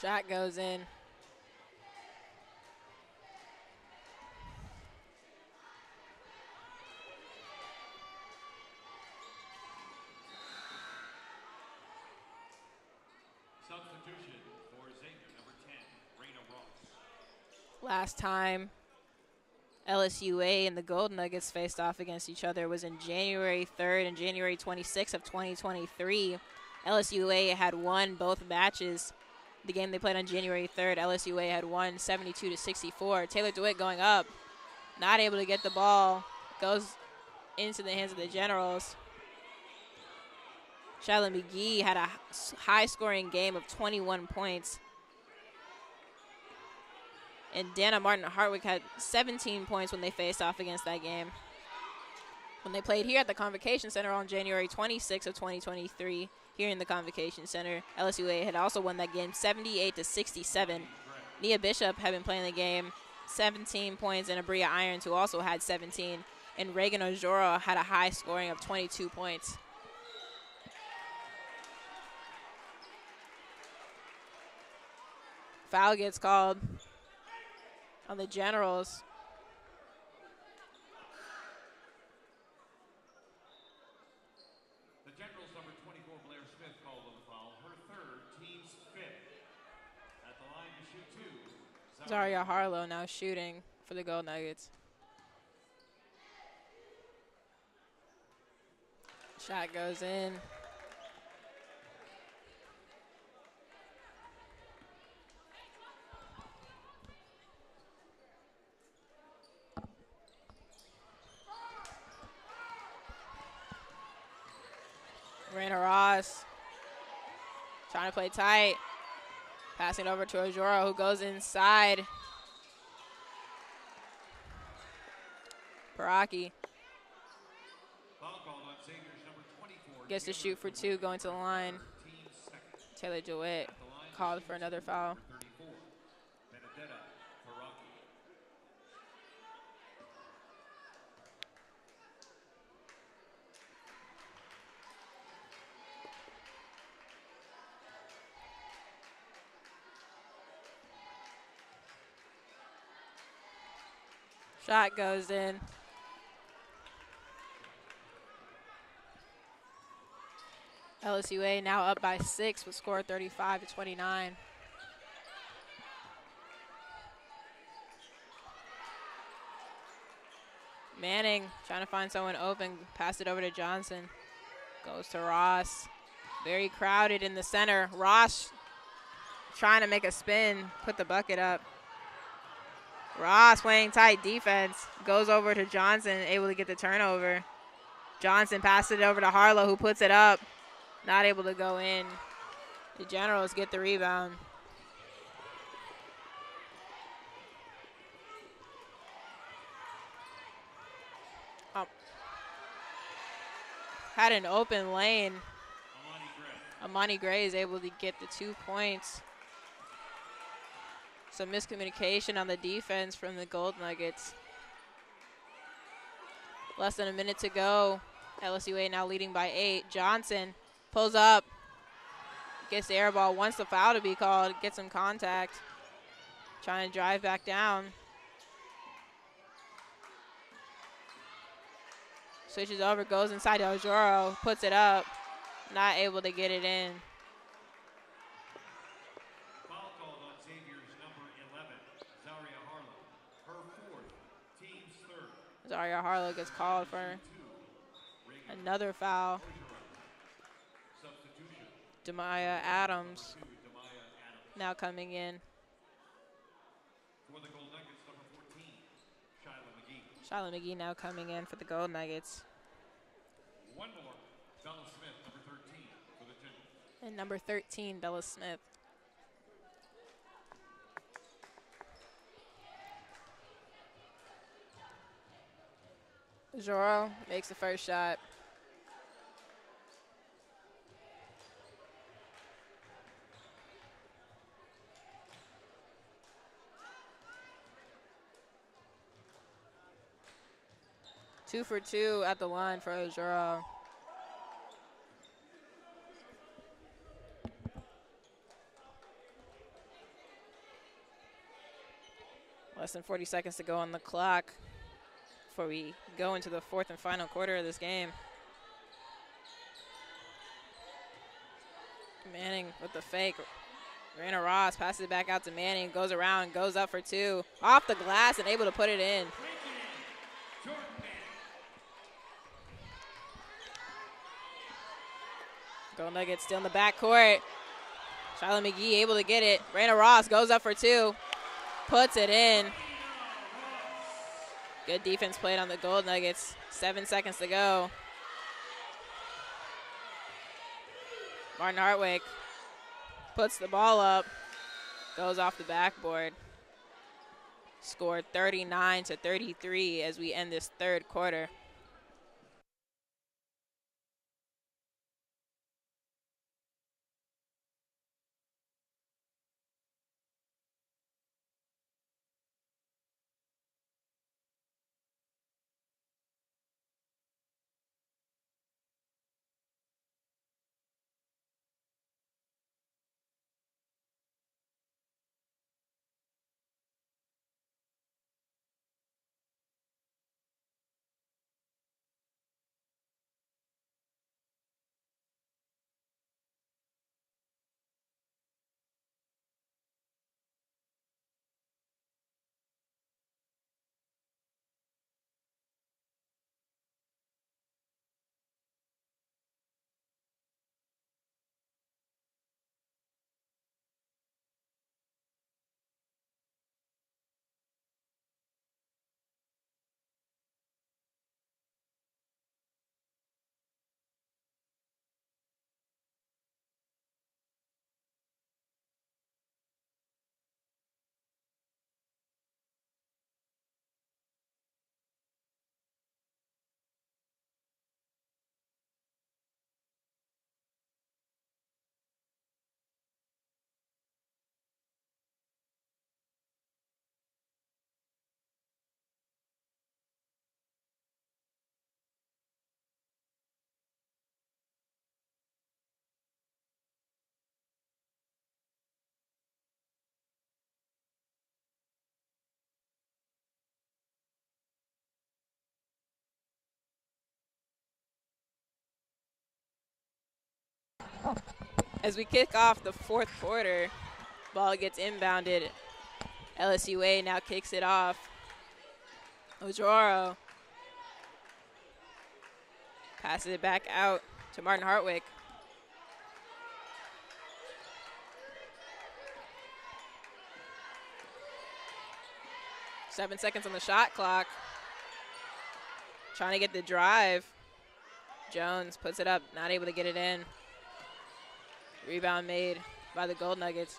Speaker 1: Shot goes in.
Speaker 2: Substitution for Xavier, number 10, Raina Ross.
Speaker 1: Last time LSU-A and the Gold Nuggets faced off against each other was in January 3rd and January 26th of 2023. LSU-A had won both matches. The game they played on January 3rd, LSU-A had won 72-64. Taylor DeWitt going up, not able to get the ball, goes into the hands of the Generals. Shylin McGee had a high-scoring game of 21 points. And Dana Martin Hartwick had 17 points when they faced off against that game. When they played here at the Convocation Center on January 26th of 2023, here in the Convocation Center, LSU-A had also won that game 78-67. Nia Bishop had been playing the game, 17 points, and Abria Irons, who also had 17. And Reagan Ojora had a high scoring of 22 points. Foul gets called on the Generals.
Speaker 2: The Generals, number 24, Blair Smith, called on the foul. Her third, team's fifth. At the line to shoot 2.
Speaker 1: Zaria Harlow now shooting for the Gold Nuggets. Shot goes in. Raina Ross trying to play tight. Passing it over to Ojora, who goes inside. Paraki
Speaker 2: Foul called on Xavier's number 24.
Speaker 1: gets to shoot for 2, going to the line.
Speaker 2: Team's second.
Speaker 1: Taylor DeWitt
Speaker 2: At the line to
Speaker 1: called
Speaker 2: shoot
Speaker 1: for another
Speaker 2: 2,
Speaker 1: foul.
Speaker 2: number 34, Benedetta Paraki.
Speaker 1: Shot goes in. LSU-A now up by 6 with score 35-29. Manning trying to find someone open, pass it over to Johnson. Goes to Ross. Very crowded in the center. Ross trying to make a spin, put the bucket up. Ross playing tight defense. Goes over to Johnson, able to get the turnover. Johnson passes it over to Harlow, who puts it up. Not able to go in. The Generals get the rebound. Had an open lane. Amani Gray is able to get the 2 points. Some miscommunication on the defense from the Gold Nuggets. Less than a minute to go. LSU-A now leading by 8. Johnson pulls up, gets the air ball, wants the foul to be called, gets some contact. Trying to drive back down. Switches over, goes inside to Ojoro, puts it up, not able to get it in.
Speaker 2: Foul called on Xavier's number 11, Zaria Harlow. Her fourth, team's third.
Speaker 1: Zaria Harlow gets called for another foul.
Speaker 2: Substitution.
Speaker 1: Demaya Adams.
Speaker 2: Demaya Adams.
Speaker 1: now coming in.
Speaker 2: For the Gold Nuggets, number 14, Shyla McGee.
Speaker 1: Shyla McGee now coming in for the Gold Nuggets.
Speaker 2: One more, Bella Smith, number 13, for the Generals.
Speaker 1: And number 13, Bella Smith. Joro makes the first shot. Two for two at the line for Joro. Less than 40 seconds to go on the clock before we go into the fourth and final quarter of this game. Manning with the fake. Raina Ross passes it back out to Manning, goes around, goes up for two. Off the glass and able to put it in. Gold Nuggets still in the backcourt. Shyla McGee able to get it. Raina Ross goes up for two. Puts it in. Good defense played on the Gold Nuggets. 7 seconds to go. Martin Hartwick puts the ball up. Goes off the backboard. Scored 39-33 as we end this third quarter. As we kick off the fourth quarter, ball gets inbounded. LSUA now kicks it off. Ojoro passes it back out to Martin Hartwick. Seven seconds on the shot clock. Trying to get the drive. Jones puts it up, not able to get it in. Rebound made by the Gold Nuggets.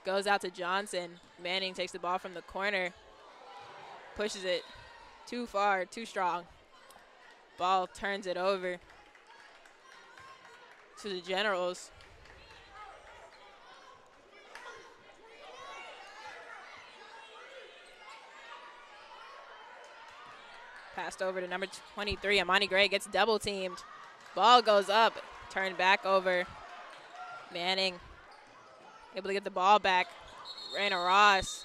Speaker 1: Goes out to Johnson. Manning takes the ball from the corner. Pushes it too far, too strong. Ball turns it over to the Generals. Passed over to number 23. Amani Gray gets double teamed. Ball goes up, turned back over. Manning able to get the ball back. Raina Ross.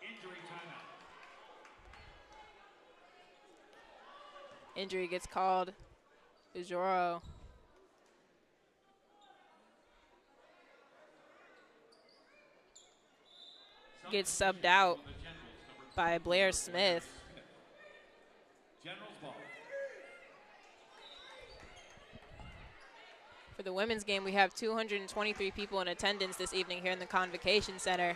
Speaker 2: Injury timeout.
Speaker 1: Injury gets called. Ujoro. Gets subbed out by Blair Smith.
Speaker 2: Generals ball.
Speaker 1: For the women's game, we have 223 people in attendance this evening here in the Convocation Center.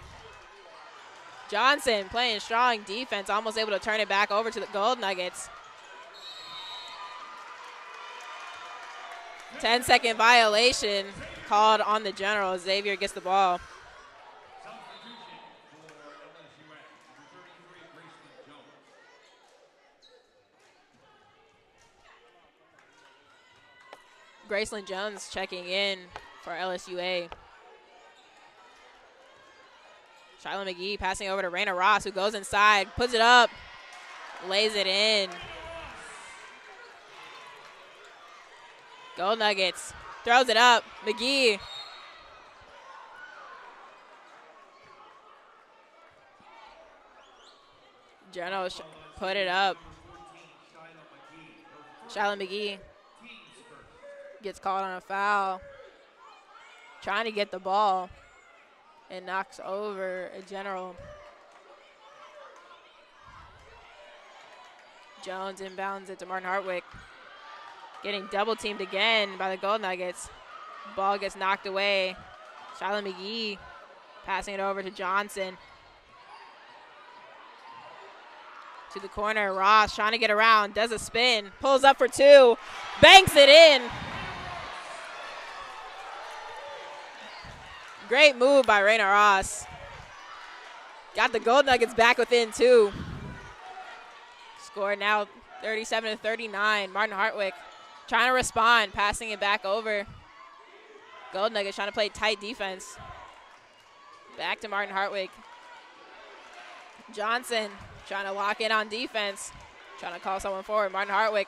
Speaker 1: Johnson playing strong defense, almost able to turn it back over to the Gold Nuggets. 10-second violation called on the Generals. Xavier gets the ball. Graceland Jones checking in for LSUA. Shyla McGee passing over to Raina Ross, who goes inside, puts it up, lays it in. Gold Nuggets throws it up. McGee. Generals put it up. Shyla McGee gets called on a foul. Trying to get the ball and knocks over a General. Jones inbounds it to Martin Hartwick. Getting double teamed again by the Gold Nuggets. Ball gets knocked away. Shyla McGee passing it over to Johnson. To the corner, Ross trying to get around, does a spin, pulls up for two, banks it in. Great move by Raina Ross. Got the Gold Nuggets back within two. Score now 37-39. Martin Hartwick trying to respond, passing it back over. Gold Nuggets trying to play tight defense. Back to Martin Hartwick. Johnson trying to lock in on defense. Trying to call someone forward. Martin Hartwick.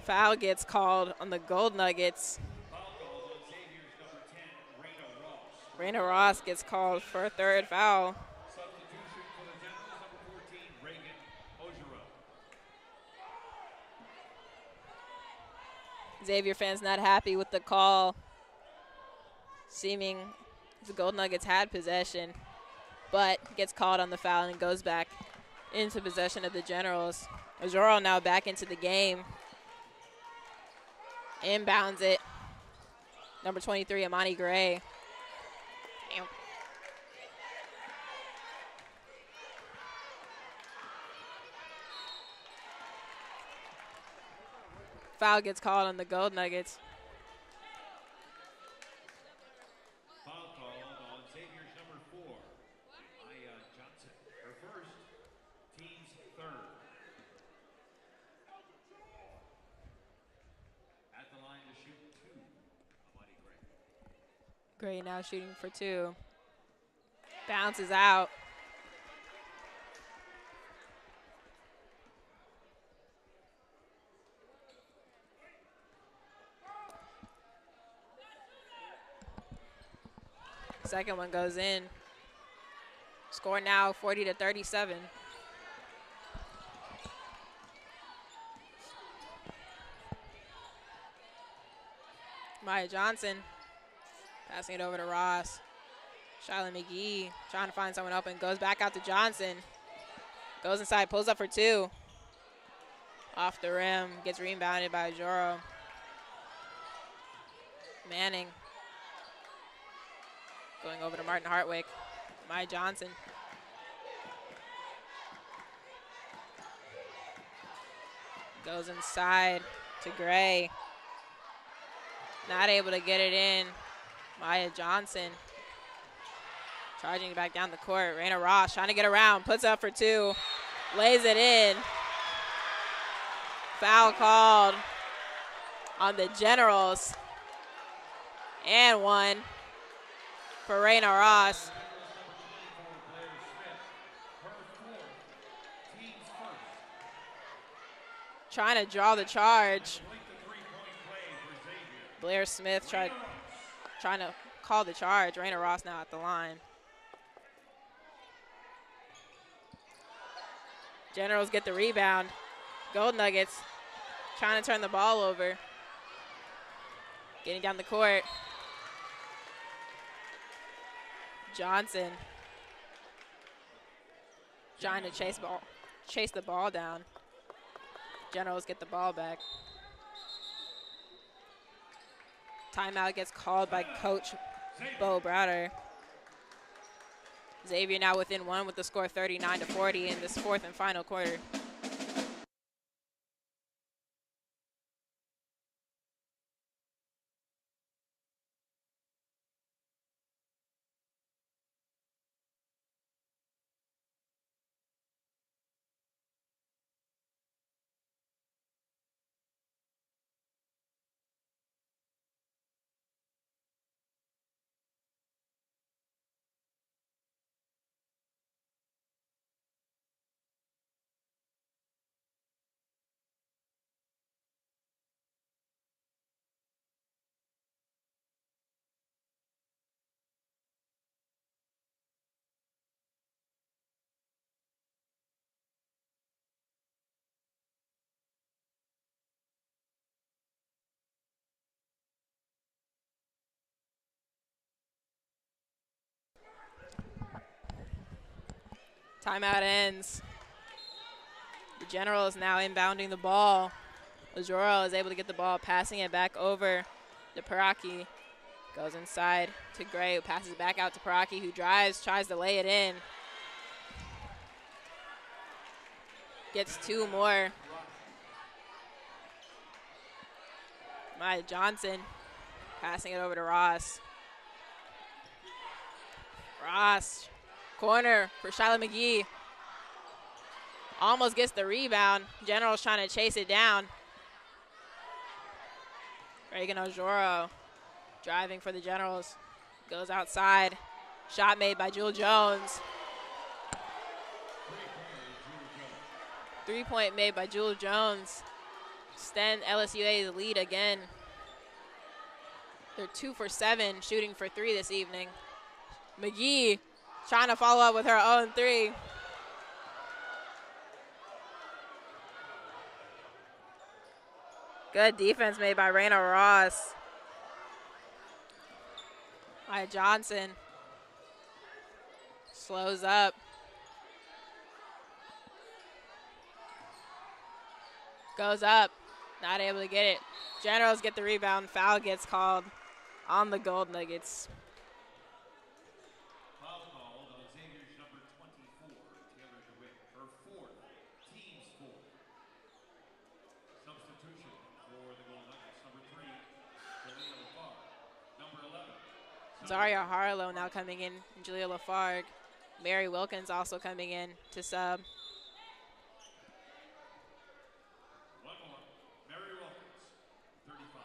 Speaker 1: Foul gets called on the Gold Nuggets. Raina Ross gets called for a third foul. Xavier fans not happy with the call. Seeming the Gold Nuggets had possession, but gets called on the foul and goes back into possession of the Generals. Ojoro now back into the game. Inbounds it. Number 23, Amani Gray. Damn. Foul gets called on the Gold Nuggets.
Speaker 2: Foul called on Xavier's number 4, Maya Johnson. Her first, team's third. At the line to shoot two, Amani Gray.
Speaker 1: Gray now shooting for two. Bounces out. Second one goes in. Score now 40-37. Maya Johnson passing it over to Ross. Shyla McGee trying to find someone open. Goes back out to Johnson. Goes inside, pulls up for two. Off the rim, gets rebounded by Ojoro. Manning. Going over to Martin Hartwick. Maya Johnson. Goes inside to Gray. Not able to get it in. Maya Johnson. Charging back down the court. Raina Ross trying to get around. Puts up for two. Lays it in. Foul called on the Generals. And one for Raina Ross. Trying to draw the charge. Blair Smith trying to call the charge. Raina Ross now at the line. Generals get the rebound. Gold Nuggets trying to turn the ball over. Getting down the court. Johnson trying to chase ball. chase the ball down. Generals get the ball back. Timeout gets called by Coach Bo Browder. Xavier now within one with the score 39-40 in this fourth and final quarter. Timeout ends. The Generals now inbounding the ball. Ojoro is able to get the ball, passing it back over to Paraki. Goes inside to Gray, who passes it back out to Paraki, who drives, tries to lay it in. Gets two more. Maya Johnson passing it over to Ross. Ross, corner for Shyla McGee. Almost gets the rebound. Generals trying to chase it down. Reagan Ojoro driving for the Generals. Goes outside. Shot made by Jewel Jones. 3-point made by Jewel Jones. Extend LSUA's lead again. They're 2 for 7 shooting for 3 this evening. McGee trying to follow up with her own 3. Good defense made by Raina Ross. Maya Johnson slows up. Goes up, not able to get it. Generals get the rebound. Foul gets called on the Gold Nuggets.
Speaker 2: Foul called on Xavier's number 24, Taylor DeWitt, her 4th, team's 4th. Substitution for the Gold Nuggets, number 3, Julia Lafarge. Number 11.
Speaker 1: Zaria Harlow now coming in, and Julia Lafargue. Mary Wilkins also coming in to sub.
Speaker 2: One more, Mary Wilkins, 35.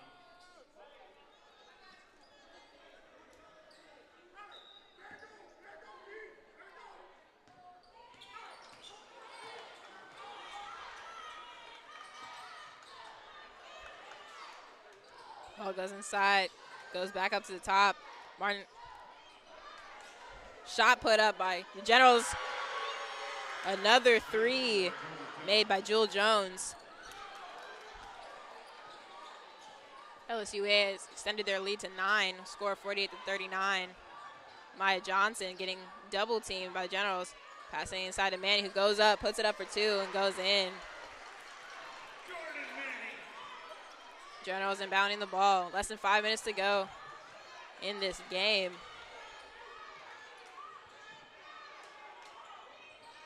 Speaker 1: Ball goes inside, goes back up to the top. Martin, shot put up by the Generals. Another 3 made by Jewel Jones. LSUA has extended their lead to 9, score 48-39. Maya Johnson getting double teamed by the Generals. Passing inside to Manny, who goes up, puts it up for 2, and goes in. Generals inbounding the ball. Less than 5 minutes to go in this game.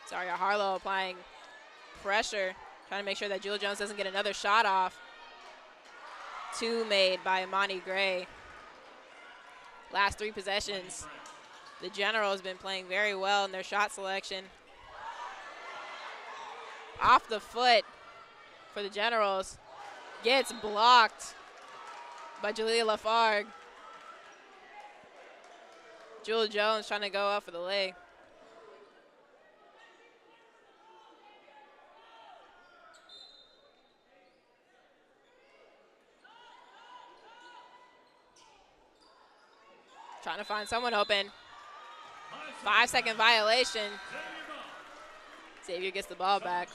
Speaker 1: Zaria Harlow applying pressure, trying to make sure that Jewel Jones doesn't get another shot off. 2 made by Imani Gray. Last 3 possessions. The General has been playing very well in their shot selection. Off the foot for the Generals. Gets blocked by Julia Lafargue. Jewel Jones trying to go up for the lay. Trying to find someone open. 5-second violation. Xavier gets the ball back.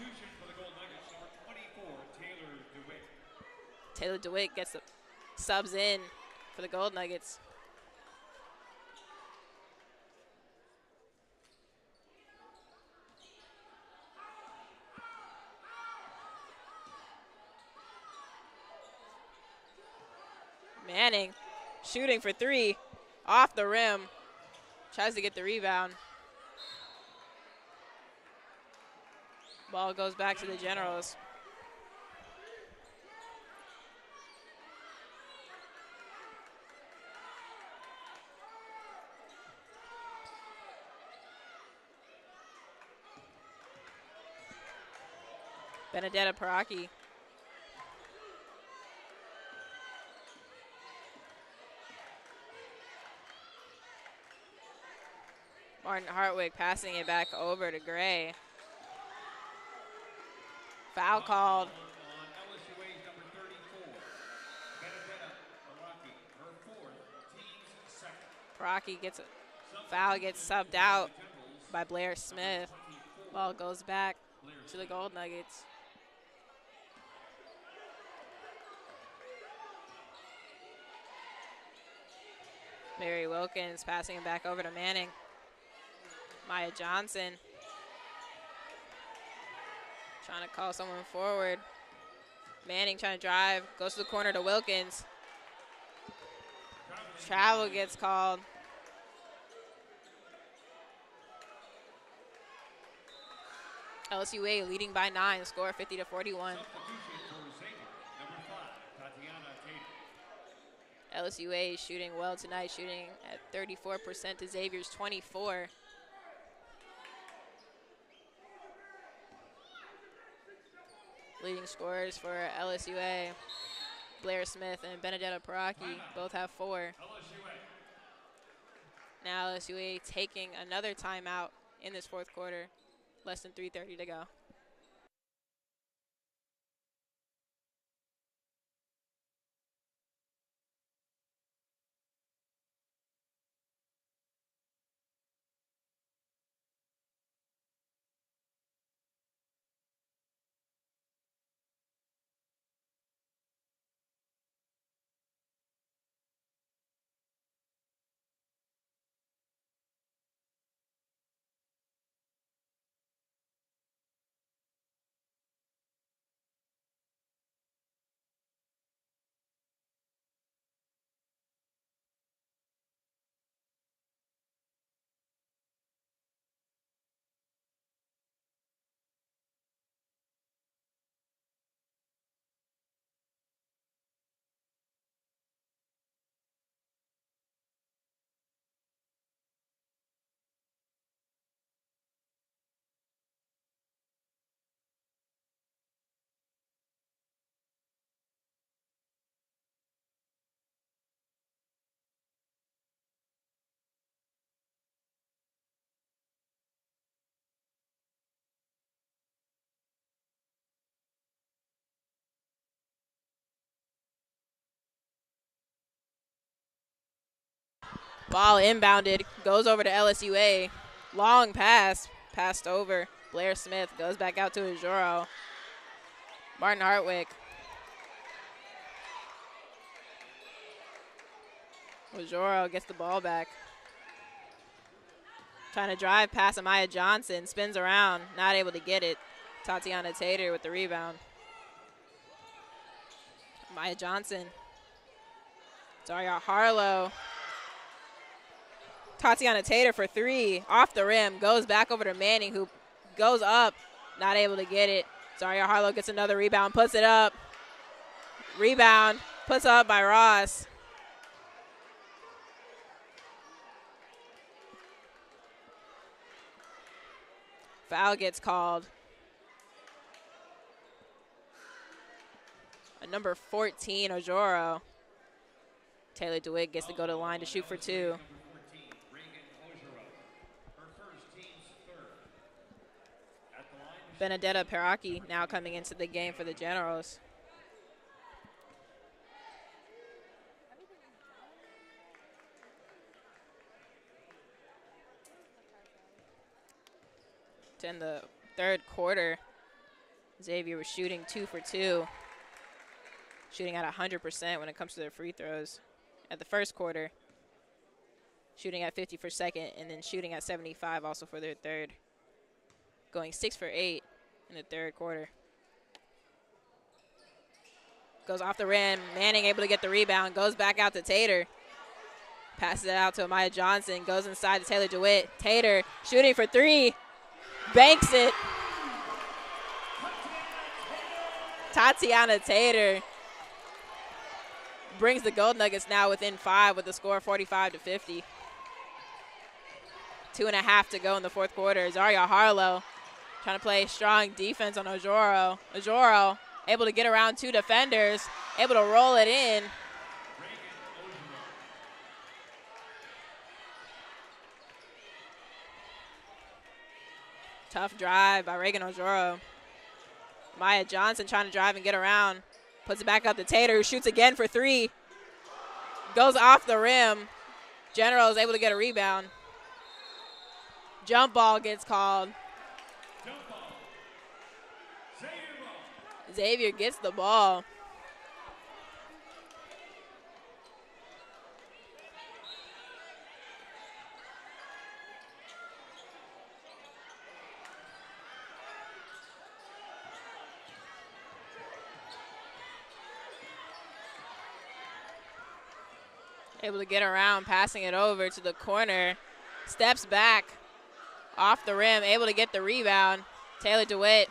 Speaker 1: Taylor DeWitt gets the subs in for the Gold Nuggets. Manning shooting for three, off the rim, tries to get the rebound. Ball goes back to the Generals. Benedetta Paraki. Martin Hartwig passing it back over to Gray. Foul called.
Speaker 2: On LSU-A's number 34, Benedetta Paraki, her fourth, team's second.
Speaker 1: Paraki gets a foul, gets subbed out by Blair Smith. Ball goes back to the Gold Nuggets. Mary Wilkins passing it back over to Manning. Maya Johnson trying to call someone forward. Manning trying to drive, goes to the corner to Wilkins. Travel gets called. LSU-A leading by 9, score 50-41.
Speaker 2: Substitution for Xavier, number 5, Tatiana Tatum.
Speaker 1: LSU-A is shooting well tonight, shooting at 34% to Xavier's 24. Leading scorers for LSU-A, Blair Smith and Benedetta Paraki both have 4. Now LSU-A taking another timeout in this fourth quarter. Less than 3:30 to go. Ball inbounded, goes over to LSU-A. Long pass, passed over. Blair Smith goes back out to Ajoro. Martin Hartwick. Ajoro gets the ball back. Trying to drive past Amaya Johnson, spins around, not able to get it. Tatiana Tater with the rebound. Amaya Johnson. Daria Harlow. Tatiana Tater for 3, off the rim, goes back over to Manning, who goes up, not able to get it. Zaria Harlow gets another rebound, puts it up. Rebound, puts up by Ross. Foul gets called. Number 14, Ojoro. Taylor DeWitt gets to go to the line to shoot for 2. Benedetta Paraki now coming into the game for the Generals. In the third quarter, Xavier was shooting 2 for 2, shooting at 100% when it comes to their free throws. At the first quarter, shooting at 50 for second, and then shooting at 75 also for their third, going 6 for 8 in the third quarter. Goes off the rim. Manning able to get the rebound. Goes back out to Tater. Passes it out to Amaya Johnson. Goes inside to Taylor DeWitt. Tater shooting for three. Banks it. Tatiana Tater brings the Gold Nuggets now within 5 with the score 45-50. 2.5 to go in the fourth quarter. Zaria Harlow trying to play strong defense on Ojoro. Ojoro able to get around 2 defenders, able to roll it in. Tough drive by Reagan Ojoro. Maya Johnson trying to drive and get around. Puts it back up to Tater, who shoots again for 3. Goes off the rim. General is able to get a rebound. Jump ball gets called.
Speaker 2: Jump ball. Xavier ball.
Speaker 1: Xavier gets the ball. Able to get around, passing it over to the corner. Steps back, off the rim, able to get the rebound. Taylor DeWitt.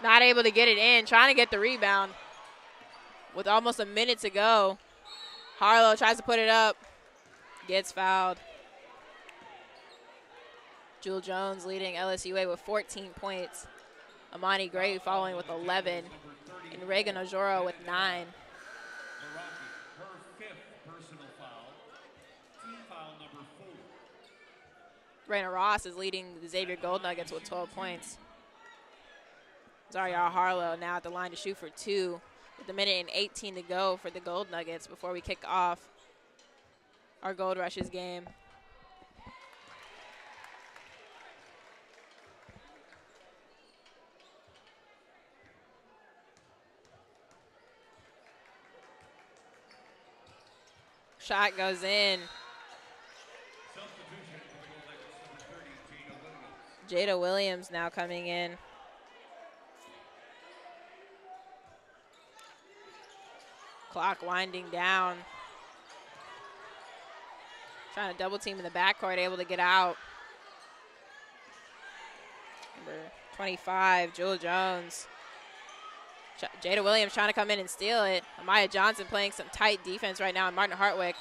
Speaker 1: Not able to get it in, trying to get the rebound with almost a minute to go. Harlow tries to put it up. Gets fouled. Jewel Jones leading LSUA with 14 points. Amani Gray following with 11. And Reagan Ojoro with 9.
Speaker 2: Her 5th personal foul. Team foul number 4.
Speaker 1: Raina Ross is leading the Xavier Gold Nuggets with 12 points. Zaria Harlow now at the line to shoot for 2 with a minute and 18 to go for the Gold Nuggets before we kick off our Gold Rushes game. Shot goes in.
Speaker 2: Substitution for the Gold Nuggets, number 30,
Speaker 1: Jada Williams now coming in. Clock winding down. Trying to double team in the backcourt, able to get out. Number 25, Jewel Jones. Jada Williams trying to come in and steal it. Amaya Johnson playing some tight defense right now, and Martin Hartwick.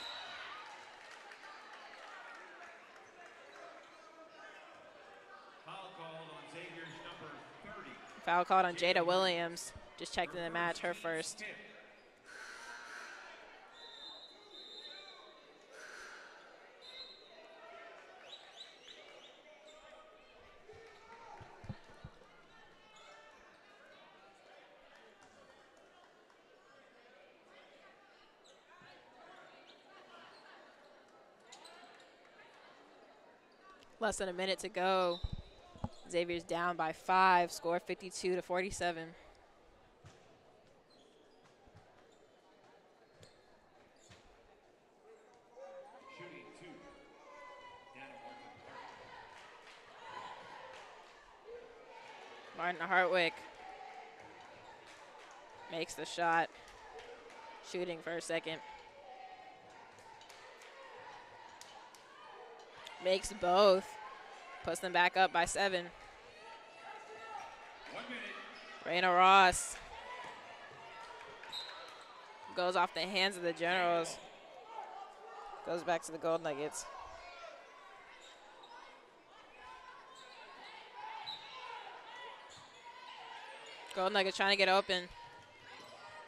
Speaker 2: Foul called on Xavier's number 30.
Speaker 1: Foul called on Jada Williams. Just checking the match, her first. Less than a minute to go. Xavier's down by 5, score 52-47.
Speaker 2: Shooting 2.
Speaker 1: Martin Hartwick makes the shot. Shooting for a second. Makes both. Puts them back up by 7.
Speaker 2: 1 minute.
Speaker 1: Raina Ross goes off the hands of the Generals. Goes back to the Gold Nuggets. Gold Nuggets trying to get open.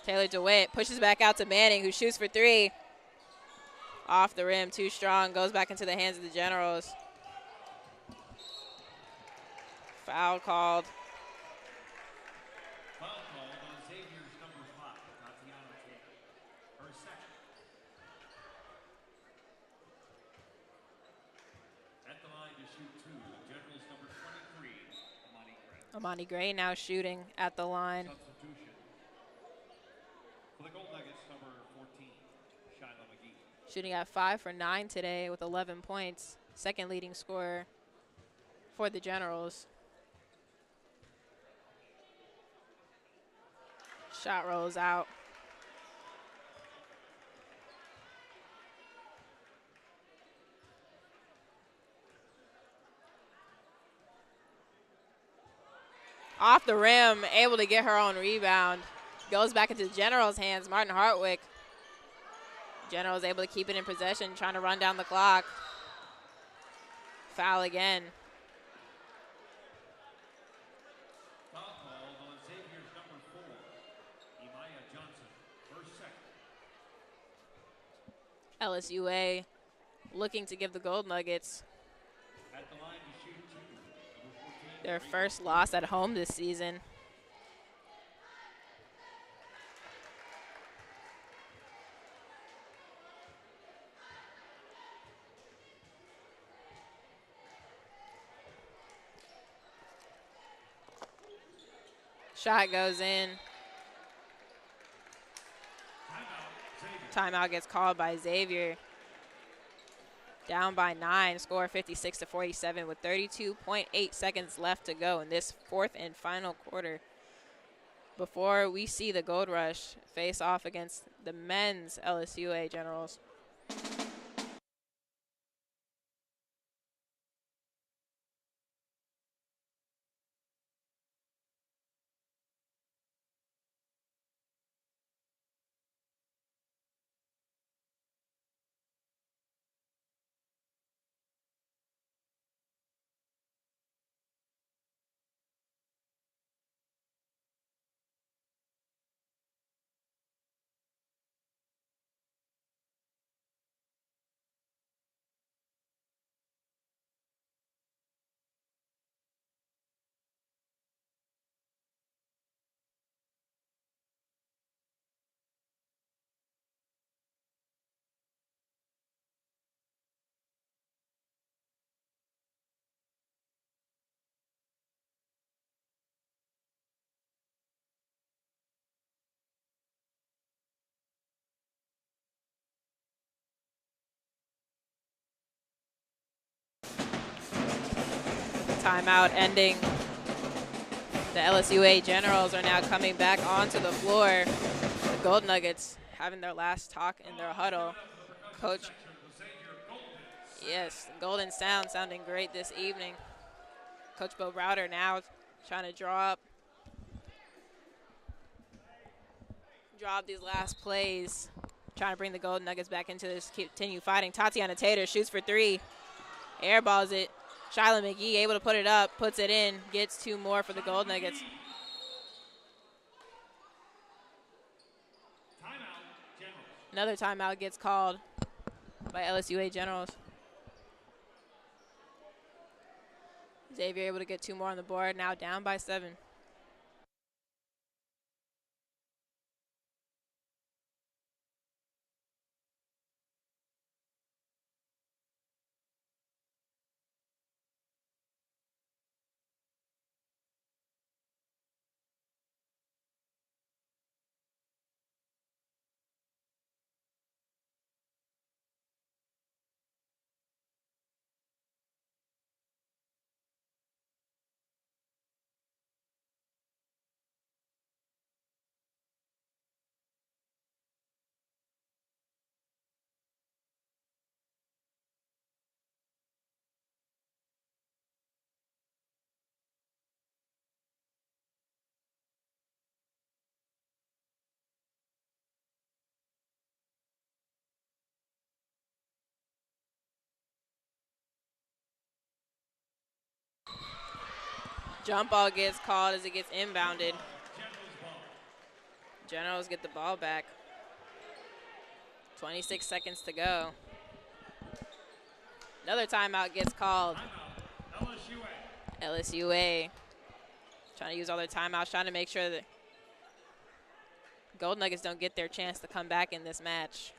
Speaker 1: Taylor DeWitt pushes back out to Manning, who shoots for 3. Off the rim, too strong. Goes back into the hands of the Generals. Foul called.
Speaker 2: Foul called on Xavier's number 5, Tatiana Taylor. Her 2nd. At the line to shoot 2, the Generals number 23, Amani Gray.
Speaker 1: Amani Gray now shooting at the line.
Speaker 2: Substitution for the Gold Nuggets,
Speaker 1: shooting at 5 for 9 today with 11 points. Second leading scorer for the Generals. Shot rolls out. Off the rim, able to get her own rebound. Goes back into the Generals' hands, Martin Hartwick. Generals able to keep it in possession, trying to run down the clock. Foul again.
Speaker 2: Foul called on Xavier's number 4, Imaya Johnson, first second.
Speaker 1: LSUA looking to give the Gold Nuggets
Speaker 2: At the line to shoot 2, number 14.
Speaker 1: their first loss at home this season. Shot goes in. Timeout gets called by Xavier. Down by 9, score 56-47 with 32.8 seconds left to go in this fourth and final quarter. Before we see the Gold Rush face off against the men's LSUA Generals. Timeout ending. The LSUA Generals are now coming back onto the floor. The Gold Nuggets having their last talk in their huddle. Coach, yes, Golden Sound sounding great this evening. Coach Bo Browder now trying to draw up these last plays, trying to bring the Golden Nuggets back into this, continue fighting. Tatiana Tater shoots for 3, airballs it. Shyla McGee able to put it up, puts it in, gets 2 more for the Gold Nuggets. Another timeout gets called by LSUA Generals. Xavier able to get 2 more on the board, now down by 7. Jump ball gets called as it gets inbounded. Generals get the ball back. 26 seconds to go. Another timeout gets called. LSUA trying to use all their timeouts, trying to make sure that Gold Nuggets don't get their chance to come back in this match.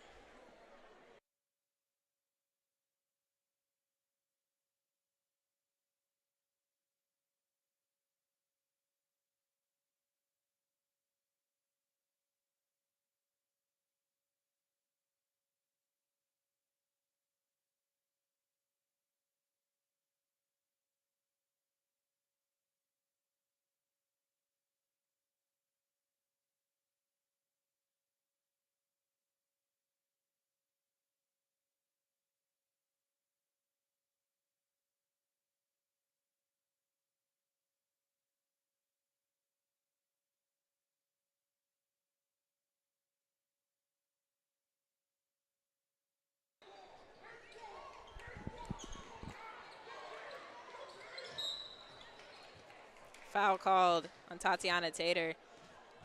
Speaker 1: foul called on Tatiana Tater,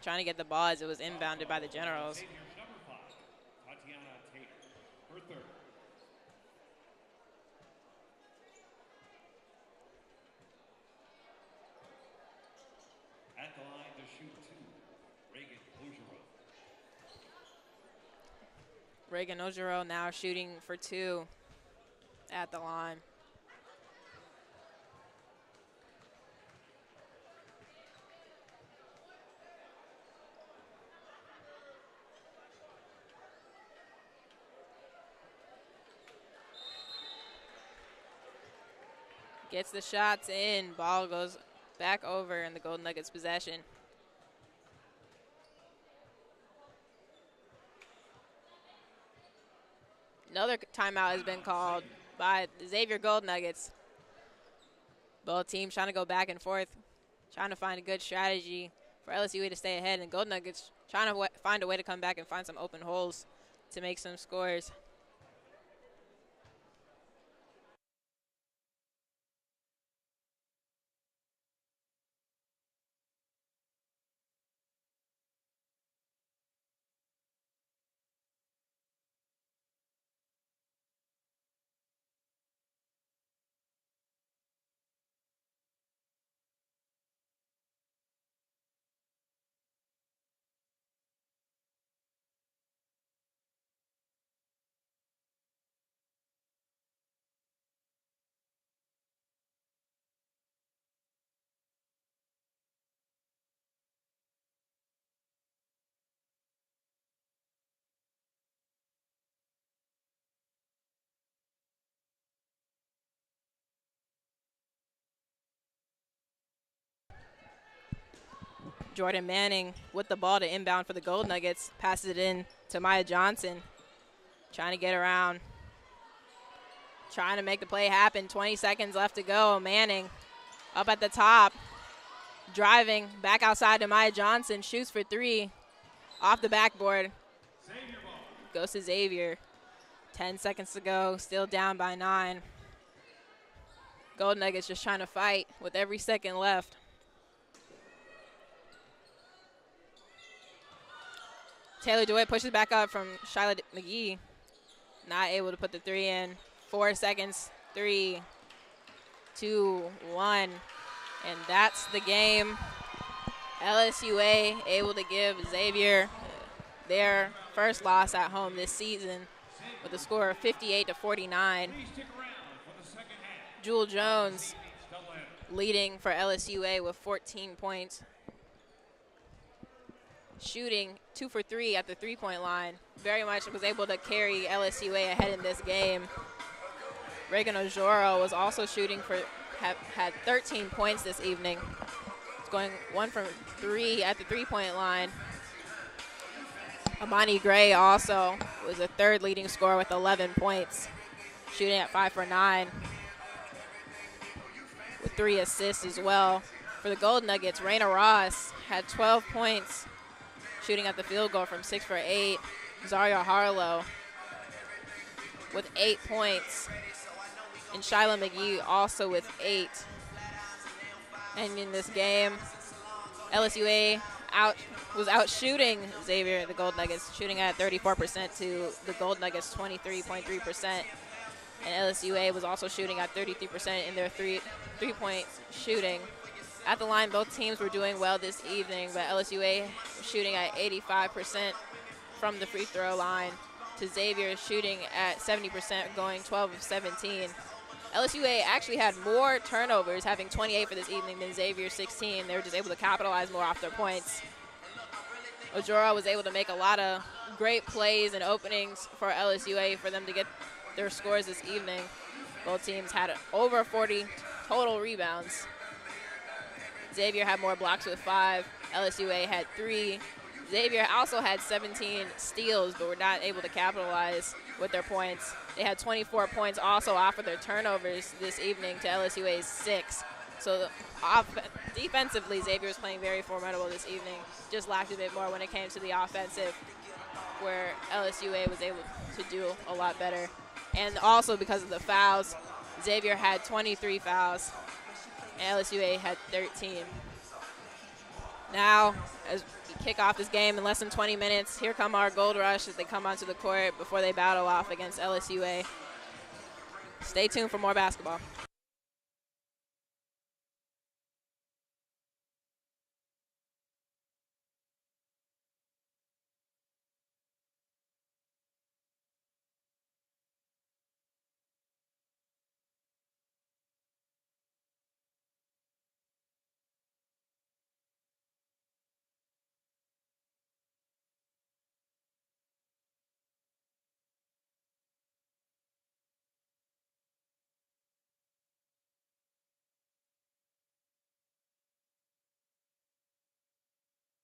Speaker 1: trying to get the ball as it was inbounded by the Generals.
Speaker 2: Xavier's number 5, Tatiana Tater, her third. At the line to shoot 2, Reagan Ogerow.
Speaker 1: Reagan Ogerow now shooting for 2 at the line. Gets the shots in. Ball goes back over in the Golden Nuggets' possession. Another timeout has been called by the Xavier Gold Nuggets. Both teams trying to go back and forth, trying to find a good strategy for LSU to stay ahead, and Gold Nuggets trying to find a way to come back and find some open holes to make some scores. Jordan Manning with the ball to inbound for the Gold Nuggets. Passes it in to Maya Johnson. Trying to get around. Trying to make the play happen. 20 seconds left to go. Manning up at the top. Driving back outside to Maya Johnson. Shoots for 3. Off the backboard. Goes to Xavier. 10 seconds to go. Still down by 9. Gold Nuggets just trying to fight with every second left. Taylor DeWitt pushes back up from Shyla McGee. Not able to put the 3 in. 4 seconds. 3, 2, 1. And that's the game. LSUA able to give Xavier their first loss at home this season with a score of 58-49. Jewel Jones leading for LSUA with 14 points. Shooting 2 for 3 at the three-point line. Very much was able to carry LSUA ahead in this game. Reagan Ogerow was also shooting had 13 points this evening. It's going 1 from 3 at the three-point line. Amani Gray also was a third leading scorer with 11 points, shooting at 5 for 9 with 3 assists as well. For the Gold Nuggets, Raina Ross had 12 points, shooting at the field goal from 6 for 8. Zaria Harlow with 8 points. And Shyla McGee also with 8. And in this game, LSUA was out shooting Xavier, the Gold Nuggets, shooting at 34% to the Gold Nuggets 23.3%. And LSUA was also shooting at 33% in their three-point shooting. At the line, both teams were doing well this evening, but LSUA shooting at 85% from the free throw line to Xavier shooting at 70%, going 12 of 17. LSUA actually had more turnovers, having 28 for this evening, than Xavier 16. They were just able to capitalize more off their points. Ogerow was able to make a lot of great plays and openings for LSUA for them to get their scores this evening. Both teams had over 40 total rebounds. Xavier had more blocks with 5. LSUA had 3. Xavier also had 17 steals, but were not able to capitalize with their points. They had 24 points also off of their turnovers this evening to LSUA's 6. So defensively, Xavier was playing very formidable this evening. Just lacked a bit more when it came to the offensive, where LSUA was able to do a lot better. And also because of the fouls, Xavier had 23 fouls, and LSUA had 13. Now, as we kick off this game in less than 20 minutes, here come our Gold Rush as they come onto the court before they battle off against LSUA. Stay tuned for more basketball.